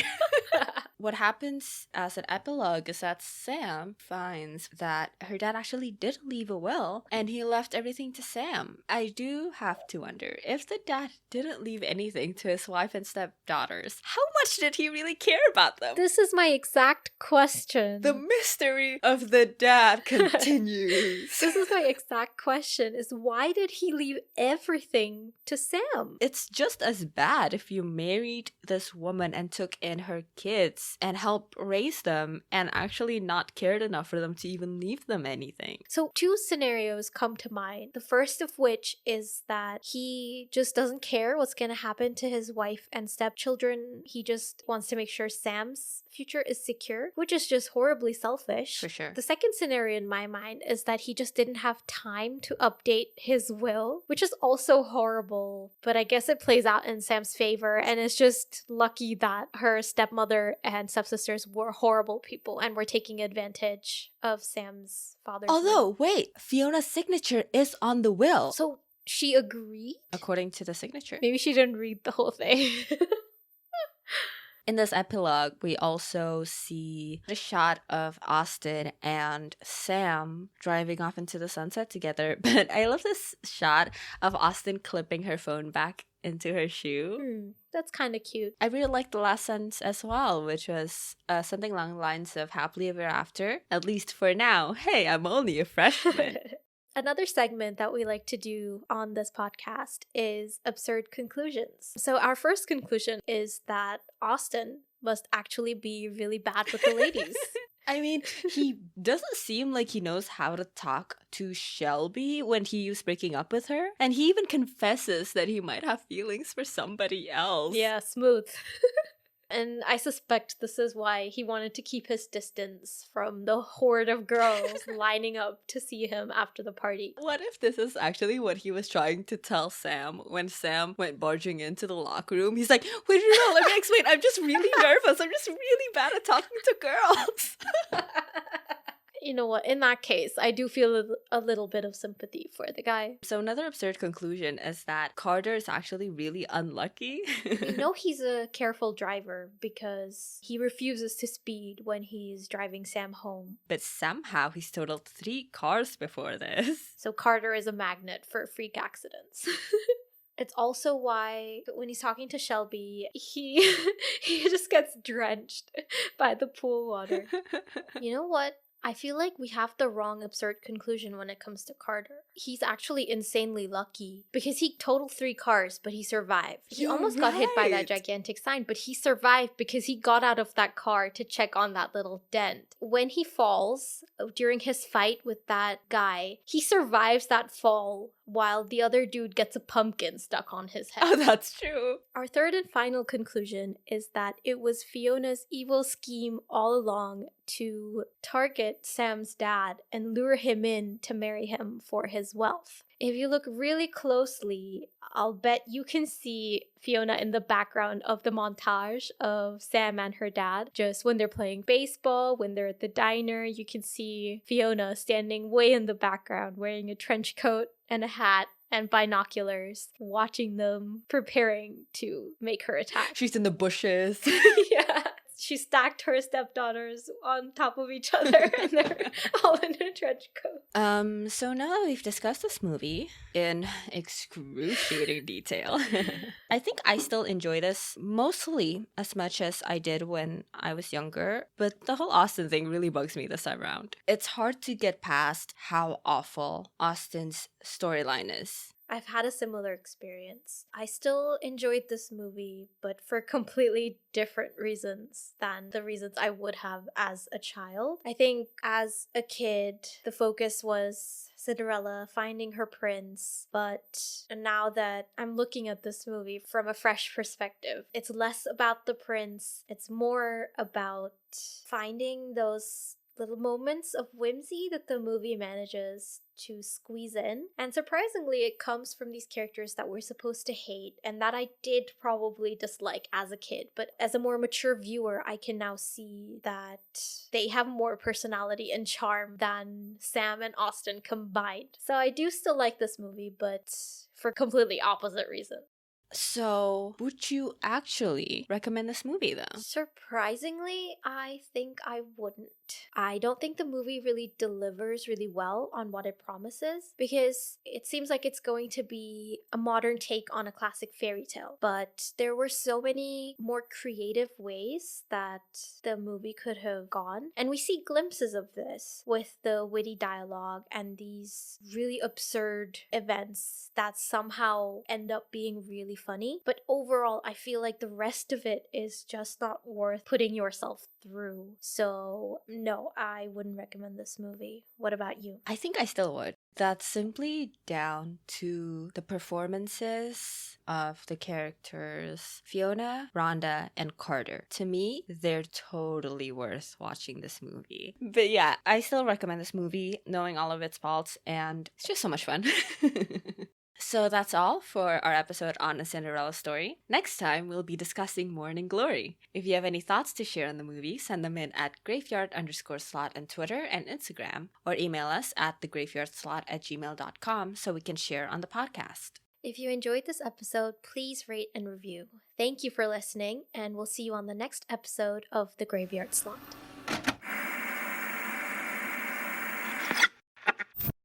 What happens as an epilogue is that Sam finds that her dad actually did leave a will and he left everything to Sam. I do have to wonder, if the dad didn't leave anything to his wife and stepdaughters, how much did he really care about them? This is my exact question. The mystery of the dad continues. This is my exact question, is why did he leave everything to Sam? It's just as bad if you married this woman and took in her kids and helped raise them and actually not cared enough for them to even leave them anything. So 2 scenarios come to mind. The first of which is that he just doesn't care what's going to happen to his wife and stepchildren. He just wants to make sure Sam's future is secure, which is just horribly selfish. For sure. The second scenario in my mind is that he just didn't have time to update his will, which is also horrible, but I guess it plays out in Sam's favor, and it's just lucky that her stepmother and stepsisters were horrible people and were taking advantage of Sam's father's will. Although, wait, Fiona's signature is on the will. So she agreed? According to the signature. Maybe she didn't read the whole thing. In this epilogue, we also see a shot of Austin and Sam driving off into the sunset together. But I love this shot of Austin clipping her phone back into her shoe. That's kind of cute. I really liked the last sentence as well, which was something along the lines of happily ever after. At least for now. Hey, I'm only a freshman. Another segment that we like to do on this podcast is absurd conclusions. So our first conclusion is that Austin must actually be really bad with the ladies. I mean, he doesn't seem like he knows how to talk to Shelby when he was breaking up with her. And he even confesses that he might have feelings for somebody else. Yeah, smooth. And I suspect this is why he wanted to keep his distance from the horde of girls lining up to see him after the party. What if this is actually what he was trying to tell Sam when Sam went barging into the locker room? He's like, wait, no, let me explain. I'm just really nervous. I'm just really bad at talking to girls. You know what? In that case, I do feel a little bit of sympathy for the guy. So another absurd conclusion is that Carter is actually really unlucky. You know he's a careful driver because he refuses to speed when he's driving Sam home. But somehow he's totaled 3 cars before this. So Carter is a magnet for freak accidents. It's also why when he's talking to Shelby, he just gets drenched by the pool water. You know what? I feel like we have the wrong absurd conclusion when it comes to Carter. He's actually insanely lucky because he totaled 3 cars, but he survived. He almost got hit by that gigantic sign, but he survived because he got out of that car to check on that little dent. When he falls during his fight with that guy, he survives that fall while the other dude gets a pumpkin stuck on his head. Oh, that's true. Our third and final conclusion is that it was Fiona's evil scheme all along to target Sam's dad and lure him in to marry him for his wealth. If you look really closely, I'll bet you can see Fiona in the background of the montage of Sam and her dad. Just when they're playing baseball, when they're at the diner, you can see Fiona standing way in the background wearing a trench coat and a hat and binoculars, watching them preparing to make her attack. She's in the bushes. Yeah. She stacked her stepdaughters on top of each other and they're all in a trench coat. So now that we've discussed this movie in excruciating detail, I think I still enjoy this mostly as much as I did when I was younger, but the whole Austin thing really bugs me this time around. It's hard to get past how awful Austin's storyline is. I've had a similar experience. I still enjoyed this movie, but for completely different reasons than the reasons I would have as a child. I think as a kid, the focus was Cinderella finding her prince, but now that I'm looking at this movie from a fresh perspective, it's less about the prince, it's more about finding those little moments of whimsy that the movie manages to squeeze in. And surprisingly, it comes from these characters that we're supposed to hate and that I did probably dislike as a kid. But as a more mature viewer, I can now see that they have more personality and charm than Sam and Austin combined. So I do still like this movie, but for completely opposite reasons. So, would you actually recommend this movie though? Surprisingly, I think I wouldn't. I don't think the movie really delivers really well on what it promises because it seems like it's going to be a modern take on a classic fairy tale. But there were so many more creative ways that the movie could have gone. And we see glimpses of this with the witty dialogue and these really absurd events that somehow end up being really funny. But overall, I feel like the rest of it is just not worth putting yourself through. So, no, I wouldn't recommend this movie. What about you? I think I still would. That's simply down to the performances of the characters Fiona, Rhonda, and Carter. To me, they're totally worth watching this movie. But yeah, I still recommend this movie, knowing all of its faults, and it's just so much fun. So that's all for our episode on A Cinderella Story. Next time, we'll be discussing Morning Glory. If you have any thoughts to share on the movie, send them in at graveyard_slot on Twitter and Instagram, or email us at thegraveyardslot@gmail.com so we can share on the podcast. If you enjoyed this episode, please rate and review. Thank you for listening, and we'll see you on the next episode of The Graveyard Slot.